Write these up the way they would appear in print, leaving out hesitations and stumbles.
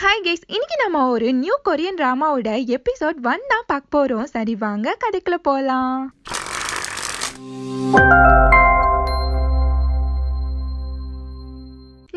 Hi guys, இன்னைக்கு நம்ம ஒரு நியூ கொரியன் டிராமாவோட எபிசோட் 1 தான் பார்க்க போறோம். சரி வாங்க கதைக்குள்ள போலாம்.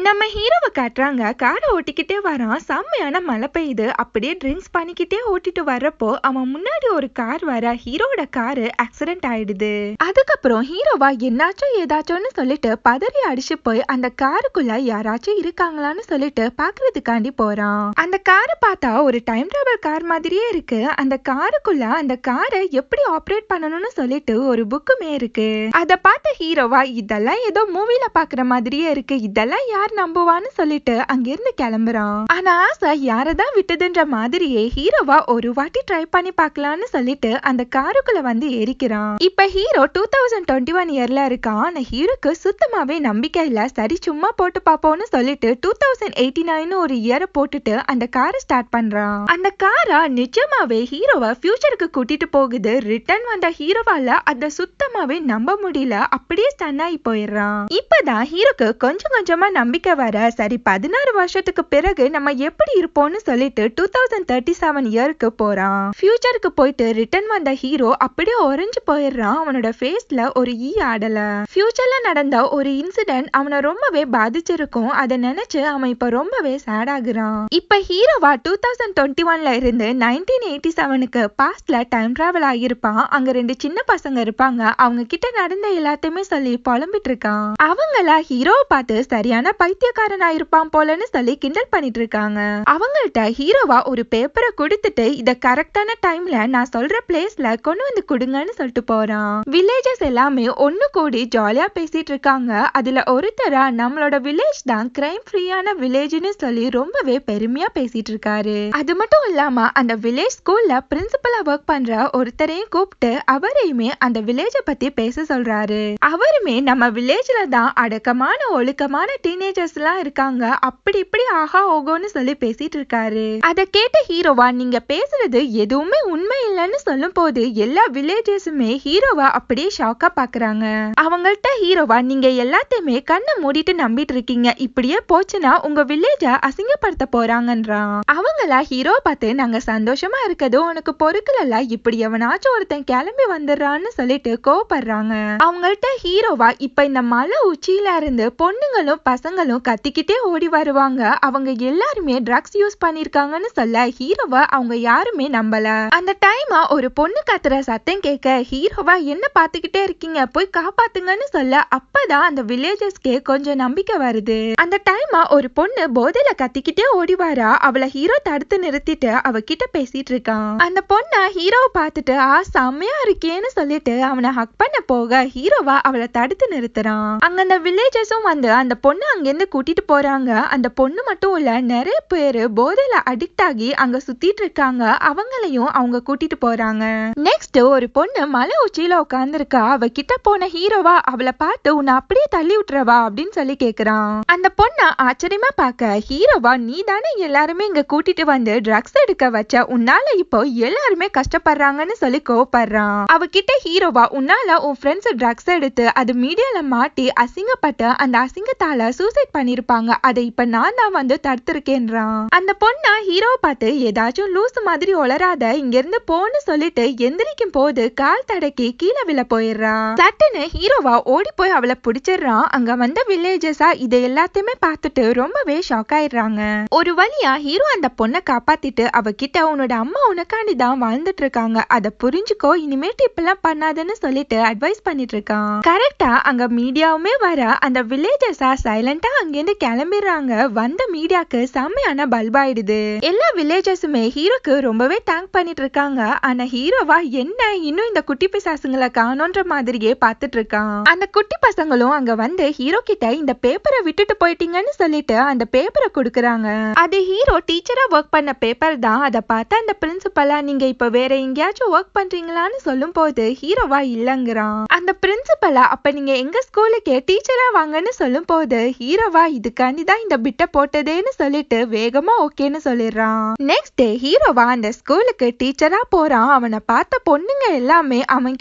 நம்ம ஹீரோவை காட்டுறாங்க. காரை ஓட்டிக்கிட்டே வரான். செம்மையான மழை பெய்யுது. அப்படியே ட்ரிங்க்ஸ் பண்ணிக்கிட்டே ஓட்டிட்டு வர்றப்போ அவன் முன்னாடி ஒரு கார் வர ஹீரோட காரு ஆக்சிடென்ட் ஆயிடுது. அதுக்கப்புறம் ஹீரோவா என்னாச்சும் ஏதாச்சும்னு சொல்லிட்டு பதறி அடிச்சு போய் அந்த காருக்குள்ள யாராச்சும் இருக்காங்களான்னு சொல்லிட்டு பாக்குறதுக்காண்டி போறான். அந்த காரை பார்த்தா ஒரு டைம் டிராவல் கார் மாதிரியே இருக்கு. அந்த காருக்குள்ள அந்த காரை எப்படி ஆப்ரேட் பண்ணணும்னு சொல்லிட்டு ஒரு புக்குமே இருக்கு. அத பார்த்த ஹீரோவா இதெல்லாம் ஏதோ மூவில பாக்குற மாதிரியே இருக்கு, இதெல்லாம் யார் நம்புவான்னு சொல்லிட்டு அங்கிருந்து கிளம்புறான். ஆனா ஆசை யாரதான் விட்டதுன்ற மாதிரியே ஹீரோவா ஒரு வாட்டி ட்ரை பண்ணி பார்க்கலான்னு சொல்லிட்டு அந்த காருக்குள்ள வந்து ஏறிக்கிறான். இப்ப ஹீரோ 2021 இயர்ல இருக்கான். ஆனா ஹீரோக்கு சுத்தமாவே நம்பிக்கை இல்ல. சரி சும்மா போட்டு பாப்போம்னு சொல்லிட்டு 2089 ஒரு இயரை போட்டுட்டு அந்த காரை ஸ்டார்ட் பண்றான். அந்த காரா நிஜமாவே ஹீரோவை ஃபியூச்சருக்கு கூட்டிட்டு போகுது. ரிட்டர்ன் வந்த ஹீரோவால அத சுத்தமாவே நம்ப முடியல. அப்படியே ஸ்டன் ஆகி போயிடுறான். இப்பதான் ஹீரோக்கு கொஞ்சம் கொஞ்சமா நம்பிக்கை வர, சரி 16 வருஷத்துக்கு பிறகு நம்ம எப்படி இருப்போம்னு சொல்லிட்டு 2037 இயருக்கு போறான். ஃபியூச்சருக்கு போயிட்டு ரிட்டர்ன் வந்த ஹீரோ அப்படியே உறைஞ்சு போயிடுறான். அவனோட ஃபேஸ்ல ஒரு ஈ ஆடல. ஃபியூச்சர்ல நடந்த ஒரு இன்சிடென்ட் அவனை ரொம்பவே பாதிச்சிருக்கும். அதை நினைச்சு அவன் இப்ப ரொம்பவே சேட் ஆகுறான். இப்ப ஹீரோவா 2021ல இருந்து 1987க்கு பாஸ்ட்ல டைம் டிராவல் ஆகியிருப்பான். அங்க 2 சின்ன பசங்க இருப்பாங்க. அவங்க கிட்ட நடந்த எல்லாத்தையுமே சொல்லி புலம்பிட்டு இருக்கான். அவங்கள ஹீரோவை பார்த்து சரியான பைத்தியக்காரனா இருப்பான் போலன்னு சொல்லி கிண்டல் பண்ணிட்டு இருக்காங்க. அவங்கள்ட்ட ஹீரோவா ஒரு பேப்பரை கொடுத்துட்டு இத கரெக்டான டைம்ல நான் சொல்ற பிளேஸ்ல கொண்டு வந்து கொடுங்கன்னு சொல்லிட்டு போறான். வில்லேஜஸ் எல்லாமே ஒண்ணு கூடி ஜாலியா பேசிட்டு இருக்காங்க. அதுல ஒருத்தரா நம்மளோட வில்லேஜ் தான் கிரைம் ஃப்ரீயான வில்லேஜ்னு சொல்லி ரொம்பவே பெருமையா பேசிட்டு இருக்காரு. அது மட்டும் இல்லாம அந்த வில்லேஜ் ஸ்கூல்ல பிரின்சிபலா ஒர்க் பண்ற ஒருத்தரையும் கூப்பிட்டு அவரையுமே அந்த வில்லேஜ பத்தி பேச சொல்றாரு. அவருமே நம்ம வில்லேஜ்ல தான் அடக்கமான ஒழுக்கமான டீனேஜர்ஸ் எல்லாம் இருக்காங்க, அப்படி இப்படி ஆஹா ஓகோன்னு சொல்லி பேசிட்டு இருக்காரு. அத கேட்ட ஹீரோவா நீங்க பேசுறது எதுவுமே உண்மை இல்லைன்னு சொல்லும் போது எல்லா வில்லேஜர்ஸுமே ஹீரோவா அப்படியே ஷாக்கா பாக்குறாங்க. அவங்கள்ட்ட ஹீரோவா நீங்க எல்லாத்தையுமே கண்ணை மூடிட்டு நம்பிட்டு இருக்கீங்க, இப்படியே போச்சுன்னா உங்க வில்லேஜ அசிங்கப்படுத்த போறாங்கன்றான். அவங்களா ஹீரோ பார்த்து நாங்க சந்தோஷமா இருக்கிறது உனக்கு பொறுக்கல, இப்படி எவனாச்சும் ஒருத்தன் கிளம்பி வந்துடுறான்னு சொல்லிட்டு கோவப்படுறாங்க. அவங்கள்ட்ட ஹீரோவா இப்ப இந்த மலை உச்சியில இருந்து பொண்ணுங்களும் பசங்களும் கத்திக்கிட்டே ஓடி வருவாங்க. அவங்க எல்லாருமே ட்ரக்ஸ் யூஸ் பண்ணிருக்காங்கன்னு சொல்ல ஹீரோவா அவங்க யாருமே நம்பல. அந்த டைமா ஒரு பொண்ணு கத்துற சத்தம் கேட்க ஹீரோவா என்ன பாத்துக்கிட்டே இருக்கீங்க, போய் காப்பாத்துங்கன்னு சொல்ல அப்பதான் அந்த வில்லேஜர்ஸ்க்கே கொஞ்சம் நம்பிக்கை வருது. அந்த டைமா ஒரு பொண்ணு போதையில கத்திக்கிட்டே ஓடி வரா. அவளை ஹீரோ தடுத்து நிறுத்திட்டு அவகிட்ட பேசிட்டு இருக்கான். அந்த பொண்ண ஹீரோவை பார்த்துட்டு செம்மையா இருக்கேன்னு சொல்லிட்டு அவனை ஹக் பண்ண போக ஹீரோவா அவளை தடுத்து நிறுத்துறான். அங்க அந்த வில்லேஜர்ஸும் வந்து அந்த பொண்ணு அங்கிருந்து கூட்டிட்டு போறாங்க. அந்த பொண்ணு மட்டும் இல்ல, நிறைய பேரு போதையில அடிக்ட் ஆகி அங்க சுத்திட்டு இருக்காங்க. அவங்களையும் அவங்க கூட்டிட்டு போறாங்க. நெக்ஸ்ட் ஒரு பொண்ணு மலை உச்சியில உட்கார்ந்துருக்கா. அவ கிட்ட போன ஹீரோவா அவளை பார்த்து உன்னை அப்படியே தள்ளி விட்டுறவா அப்படின்னு சொல்லி கேக்குறான். அந்த பொண்ண ஆச்சரியமா பார்க்க ஹீரோவா நீ தானே எல்லாருமே இங்க கூட்டிட்டு வந்து ட்ரக்ஸ் எடுக்க வச்ச, உன்னால இப்போ எல்லாருமே கஷ்டப்படுறாங்கன்னு சொல்லி கோவப்படுறான். அவகிட்ட ஹீரோவா உன்னால உன் ஃப்ரெண்ட்ஸ் ட்ரக்ஸ் எடுத்து அது மீடியால மாட்டி அசிங்கப்பட்ட அந்த அசிங்கத்தால சூசைட் பண்ணிருப்பாங்க, அதை இப்ப நான் தான் வந்து தடுத்திருக்கேன்றான். அந்த பொண்ணா ஹீரோவை பார்த்து ஏதாச்சும் லூசு மாதிரி ஒளராத, இங்க இருந்து போன்னு சொல்லிட்டு எந்திரிக்கும் போது கால் தடக்கி கீழே விழ போயிடுறா. சட்டுன்னு ஹீரோவா ஓடி போய் அவளை பிடிச்சிடுறான். அங்க வந்த வில்லேஜஸா இதை எல்லாத்தையுமே பார்த்துட்டு ரொம்பவே ஷாக் ஆயிடுறாங்க. ஒரு வழியா ஹீரோ அந்த பொண்ணை காப்பாத்திட்டு அவகிட்ட உன்னோட அம்மா உனக்காண்டி தான் வாழ்ந்துட்டு இருக்காங்க, அதை புரிஞ்சுக்கோ, இனிமேட்டு இப்பெல்லாம் பண்ணாதன்னு சொல்லிட்டு அட்வைஸ் பண்ணிட்டு இருக்கான். கரெக்டா அங்க மீடியாவுமே வர அந்த வில்லேஜஸா சைலண்டா அங்கிருந்து கிளம்பிடுறாங்க. வந்த மீடியாக்கு செம்மையான பல்ப் ஆயிடுது. எல்லா வில்லேஜஸுமே ஹீரோக்கு ரொம்பவே தேங்க் பண்ணிட்டு இருக்காங்க. ஆனா ஹீரோவா என்ன இன்னும் இந்த குட்டி பிசாசுங்களை காணோன்ற மாதிரியே பார்த்துட்டு இருக்கான். அந்த குட்டி பசங்களும் அங்க வந்து ஹீரோ கிட்ட இந்த பேப்பரை விட்டுட்டு போயிட்டீங்கன்னு சொல்லிட்டு அந்த பேப்பரை கொடுக்கறாங்க. அது ஹீரோ டீச்சரா ஒர்க் பண்ண பேப்பர் தான். அதை பார்த்து அந்த பிரின்சிபலா நீங்க இப்ப வேற எங்கேயாச்சும் ஒர்க் பண்றீங்களான்னு சொல்லும் போது ஹீரோவா இல்லங்கிறான். அந்த பிரின்சிபலா அப்ப நீங்க எங்க ஸ்கூலுக்கே டீச்சரா வாங்கன்னு சொல்லும் போது ஹீரோவா ஹீரோவா இதுக்காண்டி தான் இந்த பிட்ட போட்டதேன்னு சொல்லிட்டு வேகமா ஓகேன்னு சொல்லிடுறான். நெக்ஸ்ட் டே ஹீரோவா அந்த ஸ்கூலுக்கு டீச்சரா போறான். அவனை பார்த்த பொண்ணுங்க எல்லாமே அவன்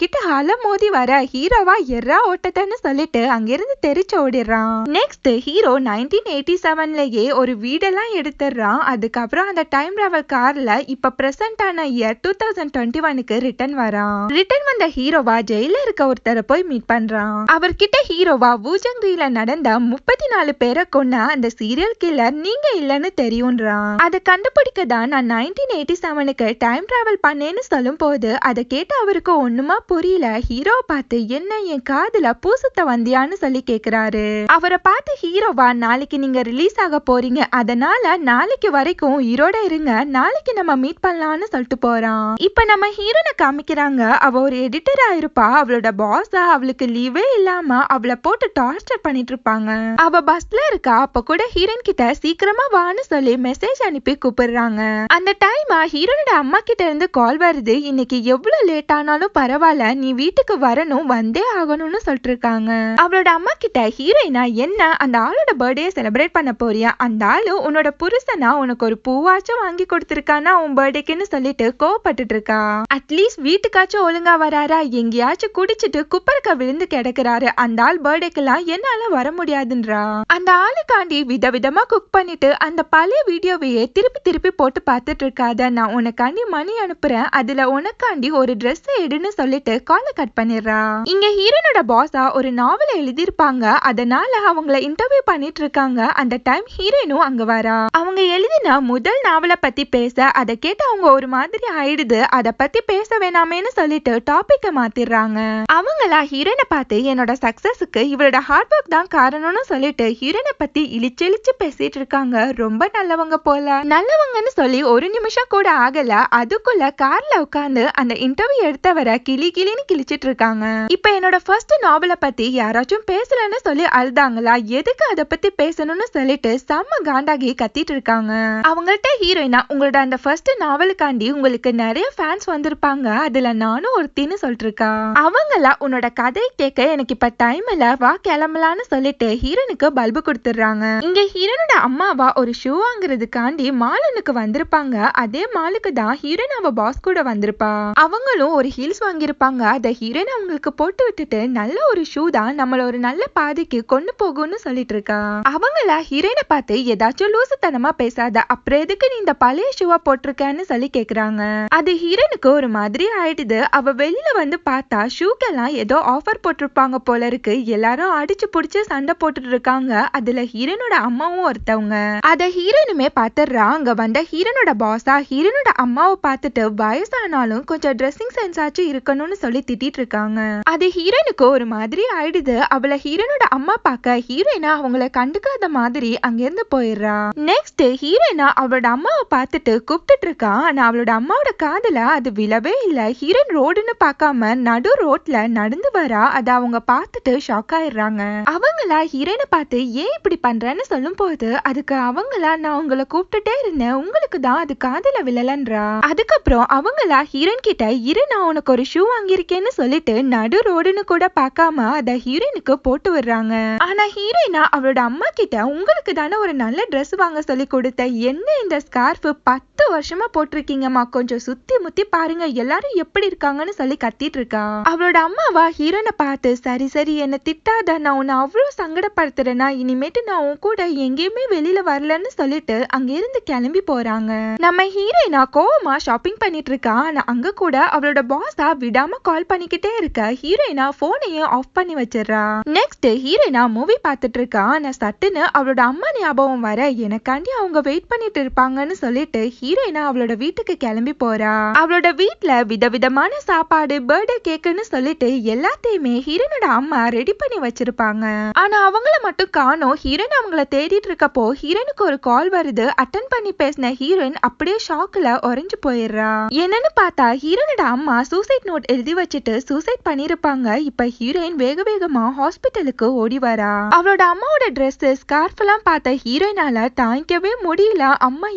கிட்ட அலமோதி வர ஹீரோவா எர்ரா ஓட்டத்தன்னு சொல்லிட்டு அங்கிருந்து தெரிச்சு ஓடிடுறான். நெக்ஸ்ட் ஹீரோ 1987லயே ஒரு வீடெல்லாம் எடுத்துடுறான். அதுக்கப்புறம் அந்த டைம் டிராவல் கார்ல இப்ப பிரசன்ட் ஆன இயர் 2021க்கு ரிட்டர்ன் வரான். ரிட்டர்ன் வந்த ஹீரோவா ஜெயில இருக்க ஒருத்தரை போய் மீட் பண்றான். அவர்கிட்ட ஹீரோவா வூஜங்ரியில நடந்த 34 பேரை கொன்ன அந்த சீரியல் கில்லர் நீங்க இல்லன்னு தெரியும்ன்றான். அதை கண்டுபிடிக்க தான் நான் 1987க்கு டைம் டிராவல் பண்ணேன்னு சொல்லும் போது அதை கேட்டு அவருக்கு ஒண்ணுமா புரியல. ஹீரோ பார்த்து என்ன என் காதுல பூசுத்த வந்தியான்னு சொல்லி கேக்குறாரு. அவரை பார்த்து ஹீரோவா நாளைக்கு நீங்க ரிலீஸ் ஆக போறீங்க, அதனால நாளைக்கு வரைக்கும் ஹீரோட இருங்க, நாளைக்கு நம்ம மீட் பண்ணலாம்னு சொல்லிட்டு போறான். இப்ப நம்ம ஹீரோனை காமிக்கிறாங்க. அவ ஒரு எடிட்டரா இருப்பா. அவளோட பாஸ் அவளுக்கு லீவே இல்லாம அவளை போட்டு டார்ச்சர் பண்ணிட்டு இருப்பாங்க. அவ பஸ்ல இருக்கா. அப்ப கூட ஹீரோயின் கிட்ட சீக்கிரமா வான்னு சொல்லி மெசேஜ் அனுப்பி கூப்பிடுறாங்க. அந்த டைம் ஹீரோனோட அம்மா கிட்ட இருந்து கால் வருது. இன்னைக்கு எவ்வளவு லேட் ஆனாலும் பரவாயில்ல, நீ வீட்டுக்கு வரணும், வந்தே ஆகணும்னு சொல்லிட்டு இருக்காங்க. அவளோட அம்மா கிட்ட ஹீரோயினா என்ன அந்த ஆளோட பர்த்டே செலிப்ரேட் பண்ண போறியா, அந்த ஆளு உன்னோட புருஷனா உனக்கு ஒரு பூவாச்சும் வாங்கி கொடுத்திருக்கானா உன் பர்த்டேக்குன்னு சொல்லிட்டு கோவப்பட்டுட்டு இருக்கா. அட்லீஸ்ட் வீட்டுக்காச்சும் ஒழுங்கா வராரா, எங்கேயாச்சும் குடிச்சிட்டு குப்பரக்க விழுந்து கிடக்குறாரு, அந்த ஆள் பர்த்டேக்கெல்லாம் என்னால வர முடியாதுன்றா. அந்த ஆளுக்காண்டி விதவிதமா குக் பண்ணிட்டு அந்த பழைய வீடியோவையே திருப்பி திருப்பி போட்டு பார்த்துட்டு இருக்காத, நான் உனக்காண்டி மணி அனுப்புறேன், அதுல உனக்காண்டி ஒரு ட்ரெஸ் எடுன்னு சொல்லிட்டு காலை கட் பண்ணிடுறா. இங்க ஹீரோனோட பாஸா ஒரு நாவல எழுதிருப்பாங்க. அதனால அவங்கள இன்டர்வியூ பண்ணிட்டு இருக்காங்க. அந்த டைம் ஹீரோனும் அங்க வரா. அவங்க எழுதின முதல் நாவலை பத்தி பேச அதை கேட்டு அவங்க ஒரு மாதிரி ஆயிடுது. அதை பத்தி பேச வேணாமேன்னு சொல்லிட்டு டாபிக்க மாத்திடுறாங்க. அவங்களா ஹீரோனை பார்த்து என்னோட சக்சஸுக்கு இவளோட ஹார்ட் ஒர்க் தான் காரணம்னு சொல்லிட்டு ஹீரோனை பத்தி இழிச்சு பேசிட்டு இருக்காங்க. ரொம்ப நல்லவங்க போல. நல்லவங்கன்னு சொல்லி ஒரு நிமிஷம் கூட ஆகல, அதுக்குள்ள கார்ல உட்கார்ந்து அந்த இன்டர்வியூ எடுத்தவரை கிளின்னு கிழிச்சிட்டு இருக்காங்க. இப்ப என்னோட ஃபர்ஸ்ட் நாவலை பத்தி யாராச்சும் பேசலன்னு சொல்லி அழுதாங்களா, எதுக்கு அதை பத்தி பேசணும்னு சொல்லிட்டு செம்ம காண்டாகி கத்திட்டு இருக்காங்க. அவங்கள்ட்ட ஹீரோயினா உங்களோட அந்த ஃபர்ஸ்ட் நாவலுக்காண்டி உங்களுக்கு நிறைய ஃபேன்ஸ் வந்திருப்பாங்க, அதுல நானும் ஒருத்தின்னு சொல்லிட்டு இருக்கா. அவங்களா உன்னோட கதை கேட்க எனக்கு இப்ப டைம் இல்ல, வா கிளம்பலான்னு சொல்லிட்டு ஹீரோனுக்கு பல்பு கொடுத்துடுறாங்க. இங்க ஹீரோனோட அம்மாவா ஒரு ஷூ வாங்குறதுக்காண்டி மாலனுக்கு வந்திருப்பாங்க. அதே மாலுக்கு தான் ஹீரோயின் அவ பாஸ் கூட வந்திருப்பா. அவங்களும் ஒரு ஹீல்ஸ் வாங்கியிருப்பாங்க. அதை ஹீரோயின் அவங்களுக்கு போட்டு விட்டுட்டு நல்ல ஒரு ஷூ தான் நம்மள ஒரு நல்ல பாதைக்கு கொண்டு போகும்னு சொல்லிட்டு இருக்கா. அவங்களா ஹீரோயினை பார்த்து ஏதாச்சும் லூசுத்தனமா பேசாத, அப்புறம் எதுக்கு நீ இந்த பழைய ஷூவா போட்டிருக்கன்னு சொல்லி கேக்குறாங்க. அது ஹீரோனுக்கு ஒரு மாதிரி ஆயிடுது. அவ வெளியில வந்து பார்த்தா ஷூக்கெல்லாம் ஏதோ ஆஃபர் போட்டிருப்பாங்க போல இருக்கு. எல்லாரும் அடிச்சு புடிச்சு சண்டை போட்டுட்டு இருக்காங்க. அதுல ஹீரோனோட அம்மாவும் ஒருத்தவங்க. அத ஹீரோனுமே பாத்துடுறா. அங்க வந்த ஹீரோனோட பாஸா ஹீரோனோட அம்மாவை பார்த்துட்டு வயசானாலும் கொஞ்சம் ட்ரெஸ்ஸிங் சென்ஸ் ஆச்சு இருக்கணும்னு சொல்லி திட்டிட்டு இருக்காங்க. அது ஹீரோனுக்கு ஒரு மாதிரி ஆயிடுது. அவளை ஹீரோனோட அம்மா பார்க்க ஹீரோயினா அவங்கள கண்டுக்காத மாதிரி அங்கிருந்து போயிடுறா. நெக்ஸ்ட் ஹீரோயினா அவளோட அம்மாவை பார்த்துட்டு கூப்பிட்டுட்டு இருக்கா. ஆனா அவளோட அம்மாவோட காதுல அது விழவே இல்ல. ஹீரோயின் ரோடுன்னு பார்க்காம நடு ரோட்ல நடந்து வரா. அதை அவங்க பார்த்துட்டு ஷாக் ஆயிடுறாங்க. அவங்களா ஹீரோயினை பார்த்து ஏன் இப்படி பண்றேன்னு சொல்லும் போது அதுக்கு அவங்களா நான் உங்களை கூப்பிட்டுட்டே இருந்தேன், உங்களுக்கு தான் அது காதுல விழலன்றா. அதுக்கப்புறம் அவங்களா ஹீரோயின் கிட்ட இரு நான் உனக்கு ஒரு ஷூ வாங்கியிருக்கேன்னு சொல்லிட்டு நடு ரோடுன்னு கூட பார்க்காம அதை ஹீரோயினுக்கு போட்டு விடுறாங்க. ஆனா ஹீரோயினா அவளோட அம்மா கிட்ட உங்களுக்கு தானே ஒரு நல்ல ட்ரெஸ் வாங்க சொல்லி கொடுத்த, என்ன இந்த ஸ்கார்ஃப் 10 வருஷமா போட்டிருக்கீங்கம்மா, கொஞ்சம் சுத்தி முத்தி பாருங்க எல்லாரும் எப்படி இருக்காங்கன்னு சொல்லி கத்திட்டு இருக்கா. அவளோட அம்மாவா ஹீரோனை பார்த்து சரி சரி என்ன திட்டாத, நான் உன்னை அவ்வளவு சங்கடப்படுத்துறேன்னா இனிமேட்டு நான் உன் கூட எங்கேயுமே வெளியில வரலன்னு சொல்லிட்டு அங்க இருந்து கிளம்பி போறாங்க. நம்ம ஹீரோயினா கோவமா ஷாப்பிங் பண்ணிட்டு இருக்கா. ஆனா அங்க கூட அவளோட பாஸா விடாம கால் பண்ணிக்கிட்டே இருக்க ஹீரோயினா போனையும் ஆஃப் பண்ணி வச்சிடறா. நெக்ஸ்ட் ஹீரோயினா மூவி பார்த்துட்டு இருக்கா. ஆனா சட்டுன்னு அவளோட அம்மா ஞாபகம் வர எனக்காண்டி அவங்க வெயிட் பண்ணிட்டு இருப்பாங்கன்னு சொல்லிட்டு ஹீரோயினா அவளோட வீட்டுக்கு கிளம்பி போறா. அவளோட வீட்டுல விதவிதமான சாப்பாடு பர்த்டே கேக்குன்னு சொல்லிட்டு எல்லாத்தையுமே ஹீரோனோட அம்மா ரெடி பண்ணி வச்சிருப்பாங்க. ஆனா அவங்கள மட்டும் காணோம். ஹீரோயின் அவங்கள தேடிட்டு இருக்கப்போ ஹீரோனுக்கு ஒரு கால் வருது. அட்டன் பண்ணி பேசின ஹீரோயின் அப்படியே ஷாக்ல உறைஞ்சு போயிடுறா. என்னன்னு பார்த்தா ஹீரோனோட அம்மா சூசைட் நோட் எழுதி வச்சுட்டு சூசைட் பண்ணிருப்பாங்க. இப்ப ஹீரோயின் வேக வேகமா ஹாஸ்பிட்டலுக்கு ஓடி வரா. அவளோட அம்மாவோட ட்ரெஸ் ஸ்கார்ஃப் எல்லாம் பார்த்த ஹீரோயினால தாங்கிக்கவே முடியல. அம்மா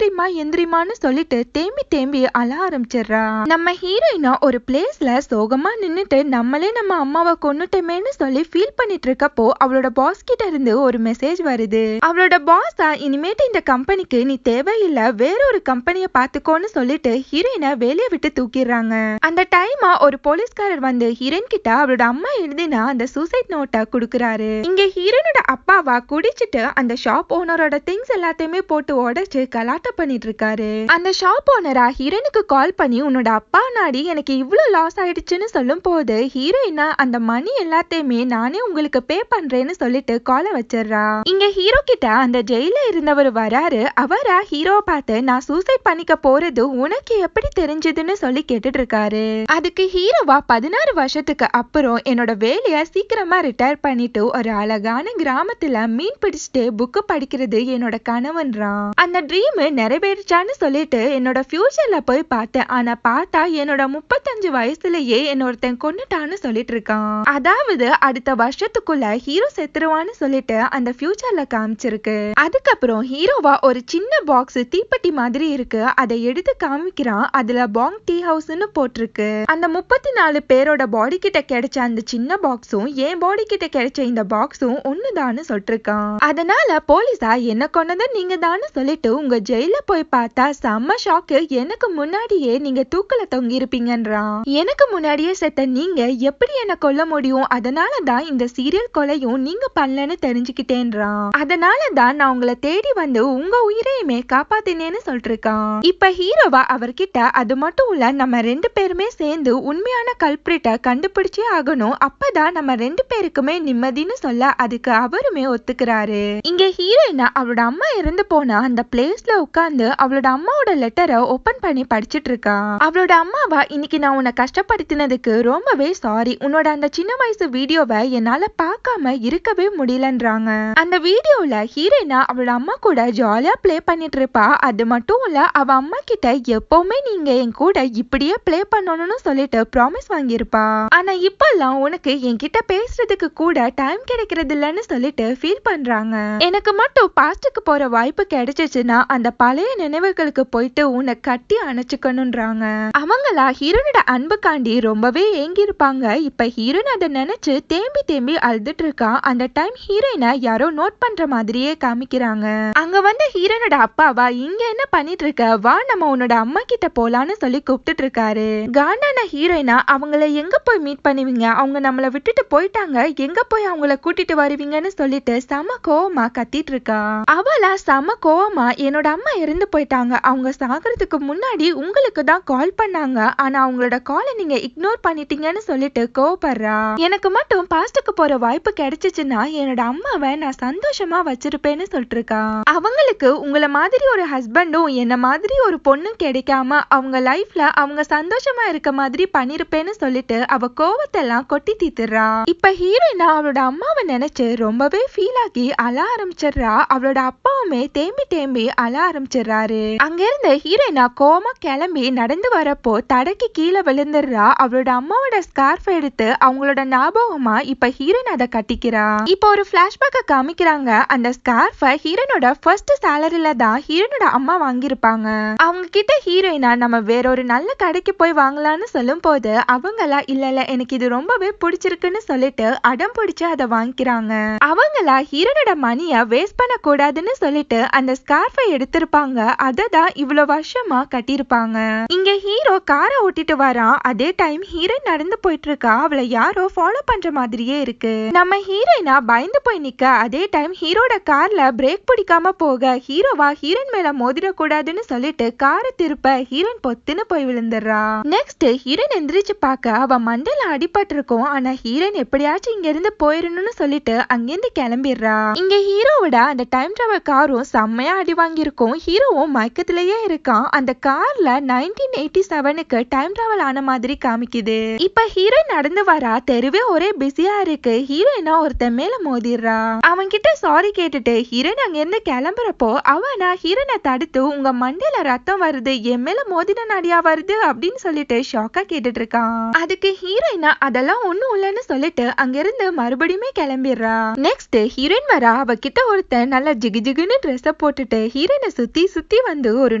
எந்திரிமான்னு சொல்லிட்டு தேம்பி தேம்பி அழ ஆரம்பிச்சிடுறா. நம்ம ஹீரோயினா ஒரு பிளேஸ்ல சோகமா நின்னுட்டு நம்மளே நம்ம அம்மாவை கொன்னுட்டோமேன்னு சொல்லி ஃபீல் பண்ணிட்டு இருக்கப்போ அவளோட பாஸ் கிட்ட இருந்து இருந்து ஒரு மெசேஜ் வருது. அவளோட பாஸ் தான் இனிமேட்டு இந்த கம்பெனிக்கு நீ தேவையில்லை, வேற ஒரு கம்பெனியை பாத்துக்கோன்னு சொல்லிட்டு ஹீரோயினை வேலையை விட்டு தூக்கிடுறாங்க. அந்த டைமா ஒரு போலீஸ்காரர் வந்து ஹீரோயின் கிட்ட அவளோட அம்மா எழுதினா அந்த சூசைட் நோட்டை குடுக்குறாரு. இங்க ஹீரோயினோட அப்பாவா குடிச்சிட்டு அந்த ஷாப் ஓனரோட திங்ஸ் எல்லாத்தையுமே போட்டு உடைச்சு கலாட்ட பண்ணிட்டு இருக்காரு. அந்த ஷாப் ஓனரா ஹீரோயினுக்கு கால் பண்ணி உன்னோட அப்பா நாடி எனக்கு இவ்வளவு லாஸ் ஆயிடுச்சுன்னு சொல்லும் போது ஹீரோயினா அந்த மணி எல்லாத்தையுமே நானே உங்களுக்கு பே பண்றேன்னு சொல்லிட்டு காலை வச்சிடுறா. இங்க ஹீரோ கிட்ட அந்த ஜெயில இருந்தவர் வராரு. அவரா ஹீரோவை பார்த்து நான் சூசைட் பண்ணிக்க போறது உனக்கு எப்படி தெரிஞ்சதுன்னு சொல்லி கேட்டுட்டு இருக்காரு. அதுக்கு ஹீரோவா 16 வருஷத்துக்கு அப்புறம் என்னோட வேலைய சீக்கிரமா ரிட்டையர் பண்ணிட்டு ஒரு அழகான கிராமத்துல மீன் பிடிச்சிட்டு புக்கு படிக்கிறது என்னோட கனவுன்றான். அந்த ட்ரீம் நிறைவேறிச்சான்னு சொல்லிட்டு என்னோட ஃபியூச்சர்ல போய் பார்த்தேன். ஆனா பார்த்தா என்னோட 35 வயசுலயே என்னொருத்தன் கொன்னுட்டான்னு சொல்லிட்டு இருக்கான். அதாவது அடுத்த வருஷத்துக்குள்ள ஹீரோ செத்துருவான்னு சொல்லிட்டு அந்த ஃபியூச்சர்ல காமிச்சிருக்கு. அதுக்கப்புறம் ஹீரோவா ஒரு சின்ன பாக்ஸ் தீப்பெட்டி மாதிரி இருக்கு, அதை எடுத்து காமிக்கிறான். அதுல பாங் டீ ஹவுஸ்னு போட்டிருக்கு. அந்த 34 பேரோட பாடி கிட்ட கிடைச்ச அந்த சின்ன பாக்ஸும் என் பாடி கிட்ட கிடைச்ச இந்த பாக்ஸும் ஒண்ணுதான்னு சொல்லிருக்கான். அதனால போலீஸா என்ன கொன்னது நீங்க தான்னு சொல்லிட்டு உங்க ஜெயில போய் பார்த்தா செம்ம ஷாக்கு, எனக்கு முன்னாடியே நீங்க தூக்கல தொங்கி இருப்பீங்கன்றான். எனக்கு முன்னாடியே செத்த நீங்க எப்படி என்ன கொல்ல முடியும், அதனாலதான் இந்த சீரியல் கொலையும் நீங்க பண்ணலன்னு தெரிஞ்சுக்கிட்டேன்றான். அதனாலதான் நான் உங்களை தேடி வந்து உங்க உயிரையுமே காப்பாத்தினேன்னு சொல்லிருக்கான். இப்ப ஹீரோவா அவர்கிட்ட அது மட்டும் இல்ல நம்ம 2 பேருமே சேர்ந்து உண்மையான கல்பிரிட்ட கண்டுபிடிச்சே ஆகணும், அப்பதான் நம்ம 2 பேருக்குமே நிம்மதின்னு சொல்ல அதுக்கு அவருமே ஒத்துக்கிறாரு. இங்க ஹீரோயினா அவளோட அம்மா இறந்து போனா அந்த பிளேஸ்ல உட்கார்ந்து அவளோட அம்மாவோட லெட்டரை ஓபன் பண்ணி படிச்சிட்டு இருக்கா. அவளோட அம்மாவா இன்னைக்கு நான் உன்னை கஷ்டப்படுத்தினதுக்கு ரொம்பவே சாரி, உன்னோட அந்த சின்ன வயசு வீடியோவை என்னால பார்க்காம இருக்கவே முடியலன்றாங்க. அந்த வீடியோல ஹீரோயினா அவளோட அம்மா கூட ஜாலியா பிளே பண்ணிட்டு இருப்பா. அது மட்டும் இல்ல அவ அம்மா கிட்ட எப்பவுமே நீங்க என் கூட இப்படியே பிளே பண்ணணும்னு சொல்லிட்டு ப்ராமிஸ் வாங்கியிருப்பா. ஆனா இப்பெல்லாம் உனக்கு என்கிட்ட பேசுறதுக்கு கூட டைம் கிடைக்கிறது இல்லன்னு சொல்லிட்டு ஃபீல் பண்றாங்க. எனக்கு மட்டும் பாஸ்டுக்கு போற வாய்ப்பு கிடைச்சிச்சுன்னா அந்த பழைய நினைவுகளுக்கு போயிட்டு உன்னை கட்டி அணைச்சுக்கணும்ன்றாங்க. அவங்களா ஹீரோனோட அன்புக்காண்டி ரொம்பவே ஏங்கி இருப்பாங்க. இப்ப ஹீரோன் அதை நினைச்சு தேம்பி தேம்பி அழுதுட்டு இருக்கா. அந்த டைம் ஹீரோயினை யாரோ நோட் பண்ற மாதிரியே காமிக்கிறாங்க. அங்க வந்து ஹீரோனோட அப்பாவா இங்க என்ன பண்ணிட்டு இருக்க, வா நம்ம உன்னோட அம்மா கிட்ட போலான்னு சொல்லி கூப்பிட்டு இருக்காரு. காண்டான ஹீரோயினா அவங்கள எங்க போய் மீட் பண்ணுவீங்க, அவங்க நம்மள விட்டுட்டு போயிட்டாங்க, எங்க போய் அவங்கள கூட்டிட்டு வருவீங்கன்னு சொல்லிட்டு செம கோவமா கத்திட்டு இருக்கா. அவளா செம கோவமா என்னோட அம்மா இறந்து போயிட்டாங்க, அவங்க சாகிறதுக்கு முன்னாடி உங்களுக்கு தான் கால் பண்ணாங்க, ஆனா அவங்களோட காலை நீங்க இக்னோர் பண்ணிட்டீங்கன்னு சொல்லிட்டு கோவப்படுறா. எனக்கு மட்டும் பாஸ்டுக்கு போற வாய்ப்பு கிடைச்சிச்சுன்னா என்னோட அம்மாவை நான் சந்தோஷமா வச்சிருப்பேன்னு சொல்லிட்டு இருக்கா. அவங்களுக்கு உங்களை மாதிரி ஒரு ஹஸ்பண்டும் என்ன மாதிரி ஒரு பொண்ணும் கிடைக்காம அவங்க லைஃப்ல அவங்க சந்தோஷமா இருக்க மாதிரி பண்ணிருப்பேன்னு சொல்லிட்டு அவ கோவத்தெல்லாம் கொட்டி தீத்துறா. இப்ப ஹீரோயினா அவளோட அம்மாவை நினைச்சு ரொம்பவே ஃபீல் ஆகி அழ ஆரம்பிச்சிடுறா. அவளோட அப்பாவுமே தேம்பி தேம்பி அழ ஆரம்பிச்சிடுறாரு. அங்க இருந்து ஹீரோயினா கோவமா கிளம்பி நடந்து வரப்போ தடக்கி கீழே விழுந்துடுறா. அவளோட அம்மாவோட ஸ்கார்ஃப் எடுத்து அவங்களோட ஞாபகமா இப்ப ஹீரோயின் அதை கட்டிக்கிறா. இப்ப ஒரு பிளாஷ்பேக்க காமிக்கிறாங்க. அந்த ஸ்கார்ஃப ஹீரோனோட ஃபர்ஸ்ட் சாலரியில தான் ஹீரோனோட அம்மா வாங்கியிருப்பாங்க. அவங்க கிட்ட ஹீரோயினா நம்ம வேற ஒரு நல்ல கடைக்கு போய் வாங்கலாம்னு சொல்லும் போது அவங்களா இல்ல எனக்கு இது ரொம்பவே பிடிச்சிருக்குன்னு சொல்லிட்டு அடம் பிடிச்சு அதை வாங்கிக்கிறாங்க. அவங்களா ஹீரோனோட மணிய வேஸ்ட் பண்ண கூடாதுன்னு சொல்லிட்டு அந்த ஸ்கார்ஃபை எடுத்திருப்பாங்க. அதை தான் இவ்வளவு வருஷமா கட்டியிருப்பாங்க. இங்க ஹீரோ காரை ஓட்டிட்டு வரான். அதே டைம் ஹீரோயின் நடந்து போயிட்டு இருக்கா. அவளை யாரோ ஃபாலோ பண்ற மாதிரியே இருக்கு. நம்ம ஹீரோயினா பயந்து போய் நிக்க. அதே டைம் ஹீரோட கார்ல பிரேக் பிடிக்காம போக ஹீரோவா ஹீரோயின் மேல மோதிரக்கூடாதுன்னு சொல்லிட்டு காரை திருப்ப ஹீரோயின் பொத்துன்னு போய் விழுந்துடுறா. நெக்ஸ்ட் ஹீரோயின் எந்திரிச்சு பார்க்க அவ மண்டையில அடிபட்டு இருக்கும். ஆனா ஹீரோயின் எப்படியாச்சும் இங்க இருந்து போயிடணும்னு சொல்லிட்டு அங்கிருந்து கிளம்பிடுறா. இங்க ஹீரோவோட அந்த டைம் டிராவல் காரும் செம்மையா அடி வாங்கியிருக்கும். ஹீரோவும் மயக்கத்திலேயே இருக்கான். அந்த கார்ல 1987க்கு டைம் டிராவல் ஆன மாதிரி காமிக்குது. இப்ப ஹீரோயின் நடந்து வரா. தெருவே ஒரே பிஸியா இருக்கு. ஹீரோயினா ஒருத்தன் மேல மோதிடுறா. அவன் கிட்ட சாரி கேட்டுட்டு ஹீரோயின் அங்க இருந்து கிளம்புறப்போ அவனா ஹீரோனை தடுத்து உங்க மண்டையில ரத்தம் வருது, என் மேல மோதின நடியா வருது அப்படின்னு சொல்லிட்டு ஷாக்கா கேட்டுட்டு இருக்கான். அதுக்கு ஹீரோயினா அதெல்லாம் ஒண்ணும் இல்லன்னு சொல்லிட்டு அங்கிருந்து மறுபடியுமே கிளம்பிடுறா. நெக்ஸ்ட் ஹீரோயின் வரா. அவகிட்ட ஒருத்தன் நல்லா ஜிகு ஜிகுன்னு ட்ரெஸ் போட்டுட்டு ஹீரோயினை சுத்தி சுத்தி வந்து ஒரு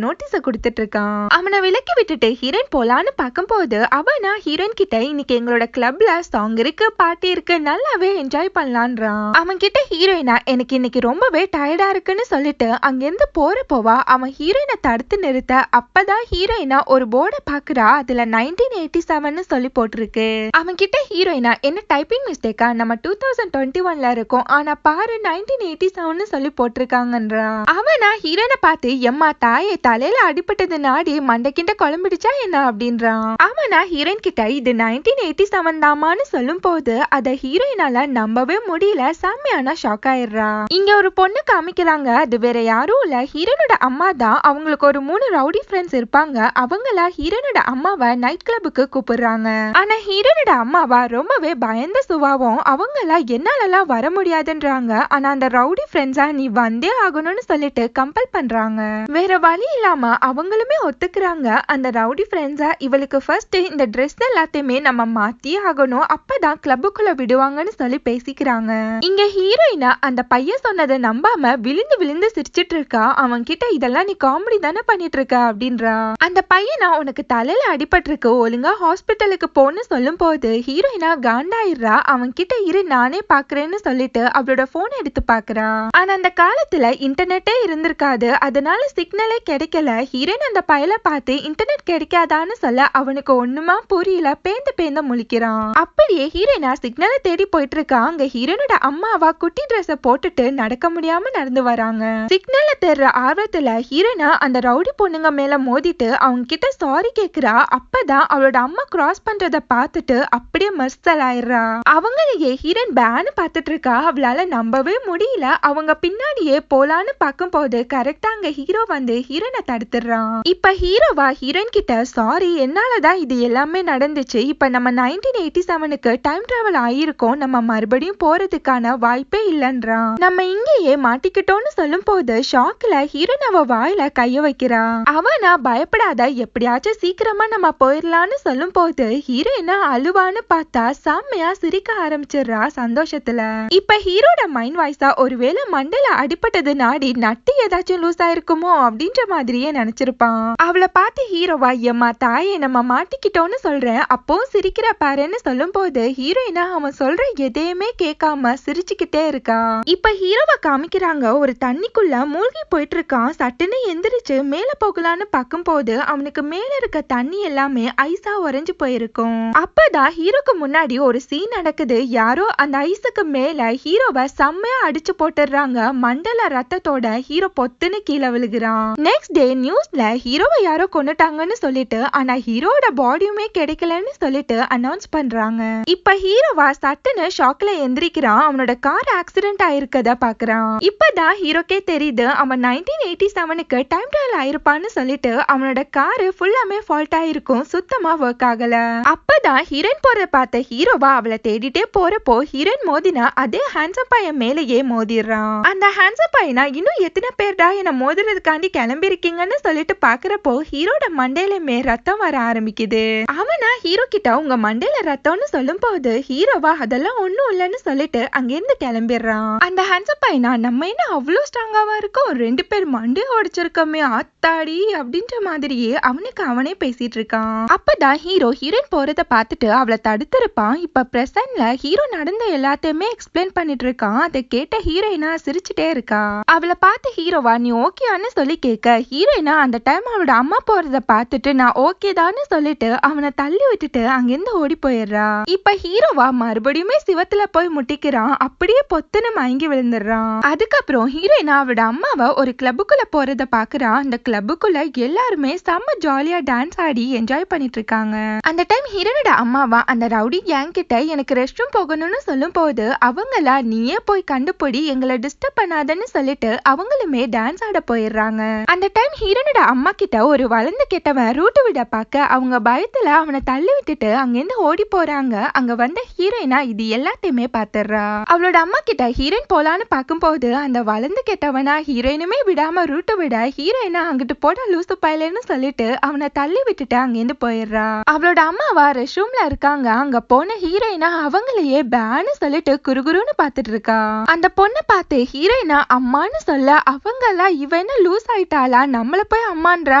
நோட்டீஸ கொடுத்துட்டு இருக்கான். அவனை விலக்கி விட்டுட்டு ஹீரோயின் போலான்னு பார்க்கும் போது அவனா ஹீரோயின் கிட்ட இன்னைக்கு எங்களோட கிளப்ல சாங் இருக்கு, பார்ட்டி இருக்கு, நல்லாவே என்ஜாய் பண்ணலான்றான். அவன் அவன் கிட்ட ஹீரோயினா எனக்கு இன்னைக்கு ரொம்பவே டயர்டா இருக்குன்னு சொல்லிட்டு அங்கிருந்து போறப்போவா அவன் ஹீரோயினை தடுத்து நிறுத்த அப்பதான் ஹீரோயினா ஒரு போர்டை பாக்குறா. அதுல 1987 சொல்லி போட்டிருக்கு. அவன் கிட்ட ஹீரோயினா என்ன டைப்பிங் மிஸ்டேக்கா, நம்ம 2021ல இருக்கோம், ஆனா பாரு 1987 சொல்லி போட்டிருக்காங்கன்றா. அவனா ஹீரோயினை பார்த்து எம்மா தாயே தலையில அடிபட்டது நாடி மண்டைக்கிட்ட குழம்பிடுச்சா என்ன அப்படின்றான். அவனா ஹீரோயின் கிட்ட இது 1987 தாமான்னு சொல்லும் போது அத ஹீரோயினால நம்பவே முடியல. செம்மையான ஷாக் ஆயிடுறா. இங்க ஒரு பொண்ணு காமிக்கிறாங்க. அது வேற யாரும் இல்ல, ஹீரோனோட அம்மா தான். அவங்களுக்கு ஒரு 3 ரவுடி ஃப்ரெண்ட்ஸ் இருப்பாங்க. அவங்கள ஹீரோனோட அம்மாவை நைட் கிளப்புக்கு கூப்பிடுறாங்க. ஆனா ஹீரோனோட அம்மாவா ரொம்பவே பயந்த சுபாவம். அவங்கள என்னாலலாம் வர முடியாதுன்றாங்க. ஆனா அந்த ரவுடி ஃப்ரெண்ட்ஸா நீ வந்தே ஆகணும்னு சொல்லிட்டு கம்பல் பண்றாங்க. வேற வழி இல்லாம அவங்களுமே ஒத்துக்குறாங்க. அந்த ரவுடி ஃப்ரெண்ட்ஸா இவளுக்கு ஃபர்ஸ்ட் இந்த ட்ரெஸ் எல்லாத்தையுமே நம்ம மாத்தியே ஆகணும், அப்பதான் கிளப்புக்குள்ள விடுவாங்கன்னு சொல்லி பேசிக்கிறாங்க. இங்க ஹீரோயினா அந்த பையன் சொன்னதை நம்பாம விழுந்து விழுந்து சிரிச்சிட்டு இருக்கா. அவன் கிட்ட இதெல்லாம் நீ காமெடி தானே பண்ணிட்டு இருக்க அப்படின்றா. அந்த பையனா உனக்கு தலையில அடிபட்டிருக்கு, ஒழுங்கா ஹாஸ்பிட்டலுக்கு போன்னு சொல்லும் போது ஹீரோயினா காண்டாயிடுறா. அவன் கிட்ட இரு நானே பாக்குறேன்னு சொல்லிட்டு அவளோட போன் எடுத்து பாக்குறா. ஆனா அந்த காலத்துல இன்டர்நெட்டே இருந்திருக்காது, அதனால சிக்னலே கிடைக்கல. ஹீரோயின் அந்த பையல பார்த்து இன்டர்நெட் கிடைக்காதான்னு சொல்ல அவனுக்கு ஒண்ணுமா புரியல. பேந்து பேந்து முழிக்கிறான். அப்படியே ஹீரோயினா சிக்னலை தேடி போயிட்டு இருக்கா. அங்க ஹீரோனோட அம்மாவா குட்டி ட்ரெஸ் போட்டுட்டு நடக்க முடியாம நடந்து வராங்க. சிக்னல தேடுற ஆர்வத்துல ஹீரோயினா அந்த ரவுடி பொண்ணுங்க மேல மோதிட்டு அவங்க கிட்ட சாரி கேக்குறா. அப்பதான் அவளோட அம்மா கிராஸ் பண்றத பார்த்துட்டு அப்படியே மர்சல் ஆயிடுறா. அவங்களையே ஹீரோயின் பேனு பார்த்துட்டு இருக்கா. அவளால நம்பவே முடியல. அவங்க பின்னாடியே போலான்னு பார்க்கும் போது கரெக்டா அங்க ஹீரோ வந்து ஹீரோயினை தடுத்துறான். இப்ப ஹீரோவா ஹீரோயின் கிட்ட சாரி என்னாலதான் இது எல்லாமே நடந்துச்சு, இப்ப நம்ம 1987க்கு டைம் டிராவல் ஆயிருக்கோம், நம்ம மறுபடியும் போறதுக்கான வாய்ப்பே இல்லைன்றான். நம்ம இங்கேயே மாட்டிக்கிட்டோம்னு சொல்லும் போது ஷாக்ல ஹீரோயின் அவ வாயில கைய வைக்கிறா. அவனா பயப்படாத, எப்படியாச்சும் சீக்கிரமா நம்ம போயிடலான்னு சொல்லும் போது ஹீரோயினா அழுவான்னு பார்த்தா செம்மையா சிரிக்க ஆரம்பிச்சிடுறா சந்தோஷத்துல. இப்ப ஹீரோட மைண்ட் வாய்ஸா ஒருவேளை மண்டல அடிபட்டது நாடி நட்டு ஏதாச்சும் லூஸ் ஆயிருக்குமோ அப்படின்ற மாதிரியே நினைச்சிருப்பான். அவளை பார்த்து ஹீரோவா எம்மா தாயே நம்ம மாட்டிக்கிட்டோன்னு சொல்றேன், அப்போ சிரிக்கிற பாருன்னு சொல்லும் போது ஹீரோயினா அவன் சொல்ற எதையுமே கேட்காம சிரிச்சுக்கிட்டே இருக்கா. இப்ப ஹீரோவை காமிக்கிறாங்க. ஒரு தண்ணிக்குள்ள மூழ்கி போயிட்டு இருக்கான். சட்டுன்னு எந்திரிச்சு மேல போகலான்னு பார்க்கும் போது அவனுக்கு மேல இருக்க தண்ணி எல்லாமே ஐஸா உறைஞ்சு போயிருக்கும். அப்பதான் ஹீரோக்கு முன்னாடி ஒரு சீன் நடக்குது. யாரோ அந்த ஐஸுக்கு மேல ஹீரோவை செம்மையா அடிச்சு போட்டுறாங்க. மண்டல ரத்தத்தோட ஹீரோ பொத்துன்னு கீழே விழுகிறான். நெக்ஸ்ட் டே நியூஸ்ல ஹீரோவை யாரோ கொன்னுட்டாங்கன்னு சொல்லிட்டு ஆனா ஹீரோட பாடியுமே கிடைக்கலன்னு சொல்லிட்டு அனௌன்ஸ் பண்றாங்க. இப்ப ஹீரோவா சட்டுன்னு ஷாக்ல எந்திரிக்கிறான். அவனோட கார் ஆக்சிடென்ட் ஆயிருக்கத பாக்குறான். இப்பதான் ஹீரோக்கே தெரியுது அவன் 1987க்கு டைம் டிராவல் ஆயிருப்பான்னு சொல்லிட்டு அவனோட காரு ஃபுல்லாமே ஃபால்ட் ஆயிருக்கும், சுத்தமா ஒர்க் ஆகல. அப்பதான் ஹீரோயின் போறத பார்த்த ஹீரோவா அவளை தேடிட்டே போறப்போ ஹீரோயின் மோதினா அதே ஹேண்ட்ஸம் பையன் மேலேயே மோதிடுறான். அந்த ஹேண்ட்ஸம் பையனா இன்னும் எத்தனை பேர்டா என்ன மோதுறதுக்காண்டி கிளம்பி இருக்கீங்கன்னு சொல்லிட்டு பாக்குறப்போ ஹீரோட மண்டையிலுமே ரத்தம் வர ஆரம்பிக்குது. அவனா ஹீரோ கிட்ட உங்க மண்டையில ரத்தம்னு சொல்லும் போது ஹீரோவா அதெல்லாம் ஒண்ணும் இல்லைன்னு சொல்லிட்டு அங்கிருந்து கிளம்பிடுறான். அந்த ஹேண்ட்ஸம் பையனா நம்ம என்ன அவ்வளவு ஸ்ட்ராங்காவா இருக்கோம், 2 பேர் மண்டையை உடைச்சிருக்கோமே ஆத்தாடி அப்படின்ற மாதிரியே அவனுக்கு அவனே பேசிட்டு இருக்கான். அப்பதான் ஹீரோ ஹீரோயின் போறத பார்த்துட்டு அவளை தடுத்திருப்பான். இப்ப பிரசன்ட்ல ஹீரோ நடந்த எல்லாத்தையுமே எக்ஸ்பிளைன் பண்ணிட்டு இருக்கான். அதை கேட்ட ஹீரோயினா சிரிச்சுட்டே இருக்கா. அவளை பார்த்து ஹீரோவா நீ ஓகேன்னு சொல்லி கேட்க ஹீரோயினா அந்த டைம் அவளோட அம்மா போறத பார்த்துட்டு நான் ஓகே தான்னு சொல்லிட்டு அவனை தள்ளி விட்டுட்டு அங்கிருந்து ஓடி போயிடுறா. இப்ப ஹீரோவா மறுபடியுமே சிவத்துல போய் முட்டிக்கிறான். அப்படியே பொத்துன்னு மயங்கி விழுந்துடுறான். அதுக்கப்புறம் ஹீரோயினா அவளோட அம்மாவை ஒரு கிளப்புக்குள்ள போறத பாக்குறான். அந்த கிளப்புக்குள்ள எல்லாருமே செம்ம ஜாலியா டான்ஸ் ஆடி என்ஜாய் பண்ணிட்டு இருக்காங்க. அந்த டைம் ஹீரோனோட அம்மாவா அந்த ரவுடி கேங் கிட்ட எனக்கு ரெஸ்ட் ரூம் போகணும்னு சொல்லும் போது அவங்களா நீயே போய் கண்டுபிடி எங்களை டிஸ்டர்ப் பண்ணாதன்னு சொல்லிட்டு அவங்களுமே டான்ஸ் ஆட போயிடுறாங்க. அந்த டைம் ஹீரோனோட அம்மா கிட்ட ஒரு வளர்ந்து கெட்டவன் ரூட்டு விட பார்க்க அவங்க பயத்துல அவனை தள்ளி விட்டுட்டு அங்கிருந்து ஓடி போறாங்க. அங்க வந்த ஹீரோயினா இது எல்லாத்தையுமே பாத்துறா. அவளோட அம்மா கிட்ட ஹீரோயின் போலான்னு பார்க்கும்போது அந்த வளர்ந்து கெட்டவனா ஹீரோயினுமே விடாம ரூட்டு விட ஹீரோயினா அங்கிட்டு போட லூசு பயலன்னு சொல்லிட்டு அவனை தள்ளி விட்டுட்டு அங்கிருந்து போயிடுறா. அவளோட அம்மாவா ரெஸ்ட் ரூம்ல இருக்காங்க. அங்க போன ஹீரோயினா அவங்களையே பேன்னு சொல்லிட்டு குறுகுறுன்னு பாத்துட்டு இருக்கா. அந்த பொண்ணை பார்த்து ஹீரோயினா அம்மான்னு சொல்ல அவங்களா இவன் லூஸ் ஆயிட்டாளா நம்மள போய் அம்மான்றா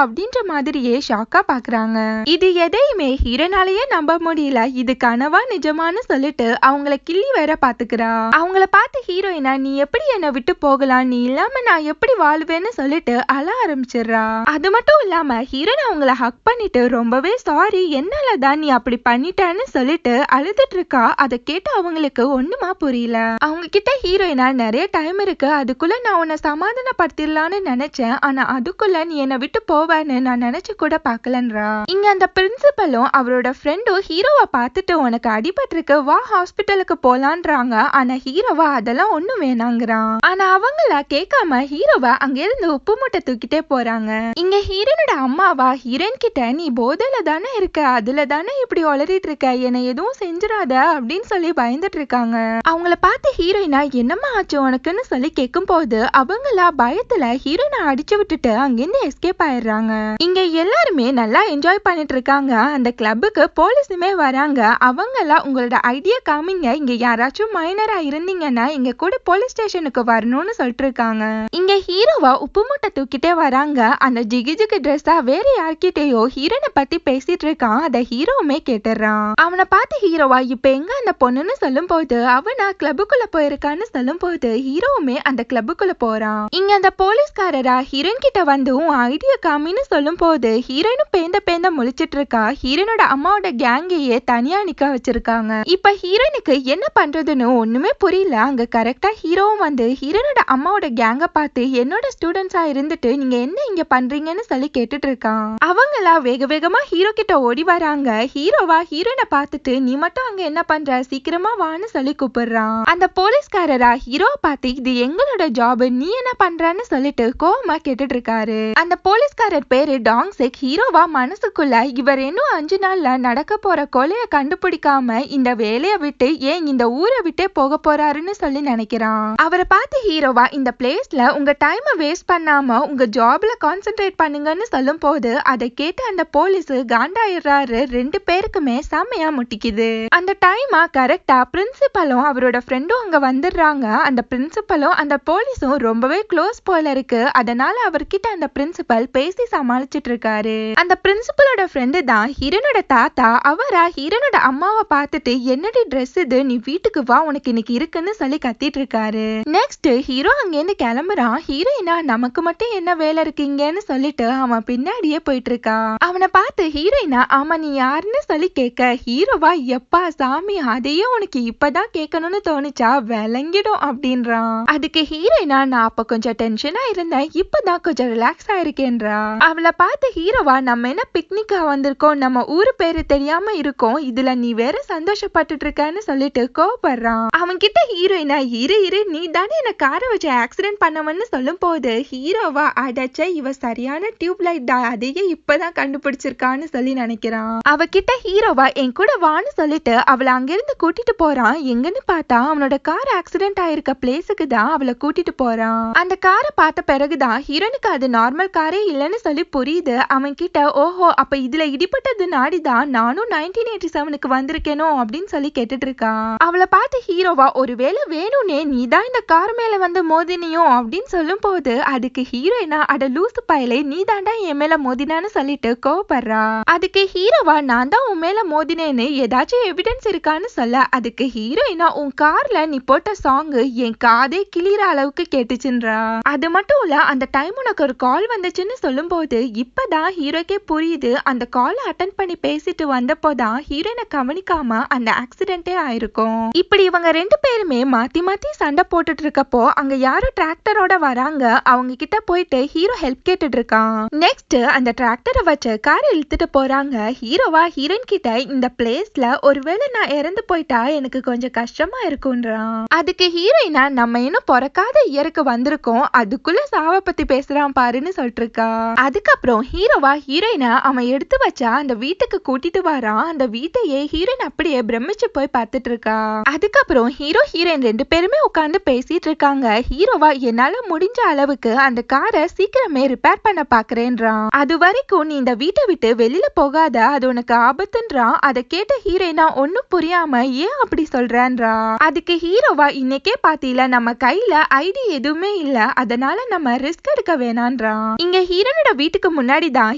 அப்படின்ற மாதிரியே ஷாக்கா பாக்குறாங்க. இது எதையுமே ஹீரோனாலேயே நம்ப முடியல. இது கனவா நிஜமானு சொல்லிட்டு அவங்கள கிள்ளி வேற பாத்துக்கிறா. அவங்கள பார்த்து ஹீரோயினா நீ எப்படி என்ன விட்டு போகலாம், நீ இல்லாம நான் எப்படி வாழ்வேன்னு சொல்லிட்டு அழ ஆரம்பிச்சிடுறா. அது மட்டும் இல்லாம ஹீரோயின் அவங்கள ஹக் பண்ணிட்டு ரொம்பவே சாரி என்னாலதான் நீ அப்படி பண்ணிட்டேன்னு சொல்லிட்டு அழுதுட்டு இருக்கா. அதை கேட்டு அவங்களுக்கு ஒண்ணுமா புரியல. அவங்க கிட்ட ஹீரோயினா நிறைய டைம் இருக்கு, அதுக்குள்ள நான் உன்னை சமாதானப்படுத்திடலான்னு நினைச்சேன், ஆனா அதுக்குள்ள நீ என்னை விட்டு போவேன்னு நான் நினைச்சு கூட பாக்கலன்றா. இங்க அந்த பிரின்சிபலும் அவரோட ஃப்ரெண்டும் ஹீரோவை பார்த்துட்டு உனக்கு அடிபட்டிருக்கு வா ஹாஸ்பிட்டலுக்கு போலான்றாங்க. ஆனா ஹீரோவா அதெல்லாம் ஒண்ணும் வேணாங்கிறான். ஆனா அவங்கள கேட்காம ஹீரோவா அங்க இருந்து உப்பு மூட்டை தூக்கிட்டே போறாங்க. இங்க ஹீரோனோட அம்மாவா ஹீரோயின் கிட்ட நீ போதையில தானே இருக்க, அதுல தானே இப்படி ஒளறிட்டு இருக்க, என்னை எதுவும் செஞ்சிடாத அப்படின்னு சொல்லி பயந்துட்டு இருக்காங்க. அவங்கள பார்த்து ஹீரோயினா என்னம்மா ஆச்சு உனக்குன்னு சொல்லி கேட்கும் போது அவங்களா பயத்துல ஹீரோயினை அடிச்சு விட்டுட்டு அங்கிருந்து எஸ்கேப் ஆயிடுறாங்க. இங்க எல்லாருமே நல்லா என்ஜாய் பண்ணிட்டு இருக்காங்க. அந்த கிளப்புக்கு போலீஸுமே வராங்க. அவங்களா உங்களோட ஐடியா காமிங்க, இங்க யாராச்சும் மைனரா இருந்தீங்கன்னா இங்க கூட போலீஸ் ஸ்டேஷனுக்கு வரணும்னு சொல்லிட்டு இருக்காங்க. இங்க ஹீரோவா உப்பு மூட்டை தூக்கிட்டே வராங்க. அந்த ஜிகி ஜிகி ட்ரெஸ்ஸா வேற யார்கிட்டயோ ஹீரோனை பத்தி பேசிட்டு இருக்கான். அத ஹீரோவுமே கேட்டுறான். அவனை பார்த்து ஹீரோவா இப்ப எங்க அந்த பொண்ணுன்னு சொல்லும் போது அவனா கிளப்புக்குள்ள போயிருக்கான்னு சொல்லும் போது ஹீரோவுமே அந்த கிளப்புக்குள்ள போறான். இங்க அந்த போலீஸ்காரரா ஹீரோயின் கிட்ட வந்து உன் ஐடியா காமின்னு சொல்லும் போது ஹீரோயினும் பேந்த முழிச்சிட்டு இருக்கா. ஹீரோனோட அம்மாவோட கேங்கையே தனியா நிக்க வச்சிருக்காங்க. இப்ப ஹீரோயினுக்கு என்ன பண்றதுன்னு ஒண்ணுமே புரியல. அங்க கரெக்டா ஹீரோவும் வந்து ஹீரோனோட அம்மாவோட கேங்க பார்த்து என்னோட ஸ்டூடெண்ட்ஸா இருந்துட்டு நீங்க என்ன இங்க பண்றீங்கன்னு சொல்லி கேட்டுட்டு இருக்கான். அவங்களா வேக வேகமா ஹீரோ கிட்ட ஓடி வராங்க. ஹீரோவா ஹீரோனை பார்த்துட்டு நீ மட்டும் அங்க என்ன பண்ற, சீக்கிரமா வான்னு சொல்லி கூப்பிடுறான். அந்த போலீஸ்காரரா ஹீரோவை பார்த்து இது எங்களோட ஜாப், நீ என்ன பண்றன்னு சொல்லிட்டு கோவமா கேட்டுட்டு இருக்காரு. அந்த போலீஸ்காரர் பேரு டாங்ஸிக். ஹீரோவா மனசுக்குள்ள இவர் இன்னும் 5 நாள்ல நடக்க போற கொலைய கண்டுபிடிக்காம இந்த வேலைய விட்டு ஏன் இந்த ஊரை விட்டே போக போறாருன்னு சொல்லி நினைக்கிறான். அவரை பார்த்து ஹீரோவா இந்த பிளேஸ்ல உங்க டைமை வேஸ்ட் பண்ணாம உங்க ஜாப்ல கான்சென்ட்ரேட் பண்ணுங்கன்னு சொல்லும் போது அதை கேட்டு அந்த போலீஸ் காண்டாயிடுறாரு. 2 பேருக்குமே செம்மையா முட்டிக்குது. அந்த டைமா கரெக்டா பிரின்சிபலும் அவரோட ஃப்ரெண்டும் அங்க வந்துடுறாங்க. அந்த பிரின்சிபலும் அந்த போலீஸும் ரொம்பவே க்ளோஸ் போல இருக்கு. அதனால அவர்கிட்ட அந்த பிரின்சிபல் பேசி சமாளிச்சிட்டு இருக்காரு. அந்த பிரின்சிபலோட ஃப்ரெண்டு தான் ஹீரோனோட தாத்தா. அவரா ஹீரோனோட அம்மாவை பார்த்துட்டு என்னடி ட்ரெஸ் இது, நீ வீட்டுக்கு வா உனக்கு இன்னைக்கு இருக்குன்னு சொல்லி கத்திட்டு இருக்காரு. நெக்ஸ்ட் ஹீரோ அங்கேருந்து கிளம்புறான். ஹீரோயினா நமக்கு மட்டும் என்ன வேலை இருக்கீங்கன்னு சொல்லிட்டு அவன் பின்னாடியே போயிட்டு இருக்கா. அவனை பார்த்து ஹீரோயினா ஆமா நீ யாருன்னு சொல்லி கேட்க ஹீரோவா எப்பா சாமி அதையே உனக்கு இப்பதான் கேட்கணும்னு தோணுச்சா, விளங்கிடும் அப்படின்றான். அதுக்கு ஹீரோயினா நான் அப்ப கொஞ்சம் டென்ஷனா இருந்தேன், இப்பதான் கொஞ்சம் ரிலாக்ஸ் ஆயிருக்கேன்றா. அவளை பார்த்து ஹீரோவா நம்ம என்ன பிக்னிக்கா வந்திருக்கோம், நம்ம ஊரு பேரு தெரியாம இருக்கோம், இதுல நீ வேற சந்தோஷப்பட்டுட்டு இருக்கன்னு சொல்லிட்டு கோவப்படுறான். அவன் கிட்ட ஹீரோயினா இரு நீ தானே என்ன காரை வச்சு ஆக்சிடென்ட் பண்ணவன்னு சொல்லும் போது ஹீரோவா அடைச்ச இவ சரியான டியூப் லைட் தான், அதையே இப்பதான் கண்டுபிடிச்சிருக்கான்னு சொல்லி நினைக்கிறான். அவகிட்ட ஹீரோவா என் கூட வான்னு சொல்லிட்டு அவளை அங்கிருந்து கூட்டிட்டு போறான். எங்கன்னு பார்த்தா அவனோட கார் ஆக்சிடென்ட் ஆயிருக்க பிளேஸுக்கு தான் அவளை கூட்டிட்டு போறான். அந்த காரை பார்த்த பிறகுதான் ஹீரோனுக்கு அது நார்மல் காரே இல்லைன்னு சொல்லி புரியுது. அவன் கிட்ட ஓஹோ அப்ப இதுல இடிப்பட்டது நாடிதான் நானும் 1987க்கு வந்திருக்கேனோ அப்படின்னு சொல்லி கேட்டுட்டு இருக்கான். அவளை பார்த்து ஹீரோவா ஒருவேளை வேணும்னே நீதான் இந்த கார் மேல வந்து மோதினியோ அப்படின்னு சொல்லும் போது அதுக்கு ஹீரோயினா அட லூசு பயலே நீ தாண்டா என் மேல மோதினான்னு சொல்லிட்டு கோவப்படுறா. அதுக்கு ஹீரோவா நான் தான் உன் மேல மோதினேன்னு ஏதாச்சும் எவிடன்ஸ் இருக்கான்னு சொல்ல அதுக்கு ஹீரோயினா உன் கார்ல நீ போட்ட சாங் என் காதே கிளிற அளவுக்கு கேட்டுச்சுன்றா. அது மட்டும் இல்ல அந்த டைம் உனக்கு ஒரு கால் வந்துச்சுன்னு சொல்லும் போது இப்பதான் ஹீரோக்கே புரியுது அந்த கால் அட்டன் பண்ணி பேசிட்டு வந்தப்போதான் ஹீரோயினை கவனிக்காம அந்த ஆக்சிடென்டே ஆயிருக்கும். இப்படி இவங்க 2 பேருமே மாத்தி மாத்தி சண்டை போட்டுட்டு இருக்கப்போ அங்க யாரும் டிராக்டரோட வராங்க. அவங்க கிட்ட போயிட்டு ஹீரோ ஹெல்ப் கேட்டுட்டு இருக்கான். நெக்ஸ்ட் அந்த டிராக்டரை வச்சு காரை இழுத்துட்டு போறாங்க. ஹீரோவா ஹீரோயின் கிட்ட இந்த பிளேஸ்ல ஒருவேளை நான் இறந்து போயிட்டா எனக்கு கொஞ்சம் கஷ்டமா இருக்கும்ன்றான். அதுக்கு ஹீரோயினா நம்ம இன்னும் பிறக்காத இயருக்கு வந்திருக்கோம், அதுக்குள்ள சாவை பத்தி பேசுறான் பாருன்னு சொல்லிட்டு இருக்கா. அதுக்கப்புறம் ஹீரோவா ஹீரோயினா அவன் எடுத்து வச்சா அந்த வீட்டுக்கு கூட்டிட்டு வரான். அந்த வீட்டையே ஹீரோயின் அப்படியே பிரமிச்சு போய் பார்த்துட்டு இருக்கா. அதுக்கப்புறம் ஹீரோ ஹீரோயின் 2 பேருமே உட்கார்ந்து பேசிட்டு இருக்காங்க. ஹீரோவா என்னால முடிஞ்ச அளவுக்கு அந்த காரை சீக்கிரமே ரிப்பேர் பண்ண பாக்குறேன்றான். அது வரைக்கும் நீ இந்த வீட்டை விட்டு வெளியில போகாத, அது உனக்கு ஆபத்துன்றான். அதை கேட்ட ஹீரோயினா ஒன்னும் புரியாம ஏன் அப்படி சொல்றேன்றா. அதுக்கு ஹீரோவா இன்னைக்கே பாத்தீல நம்ம கையில ஐடி எதுவுமே இல்ல, அதனால நம்ம ரிஸ்க் எடுக்க வேணான்றான். இங்க ஹீரோனோட வீட்டுக்கு முன்னாடி தான்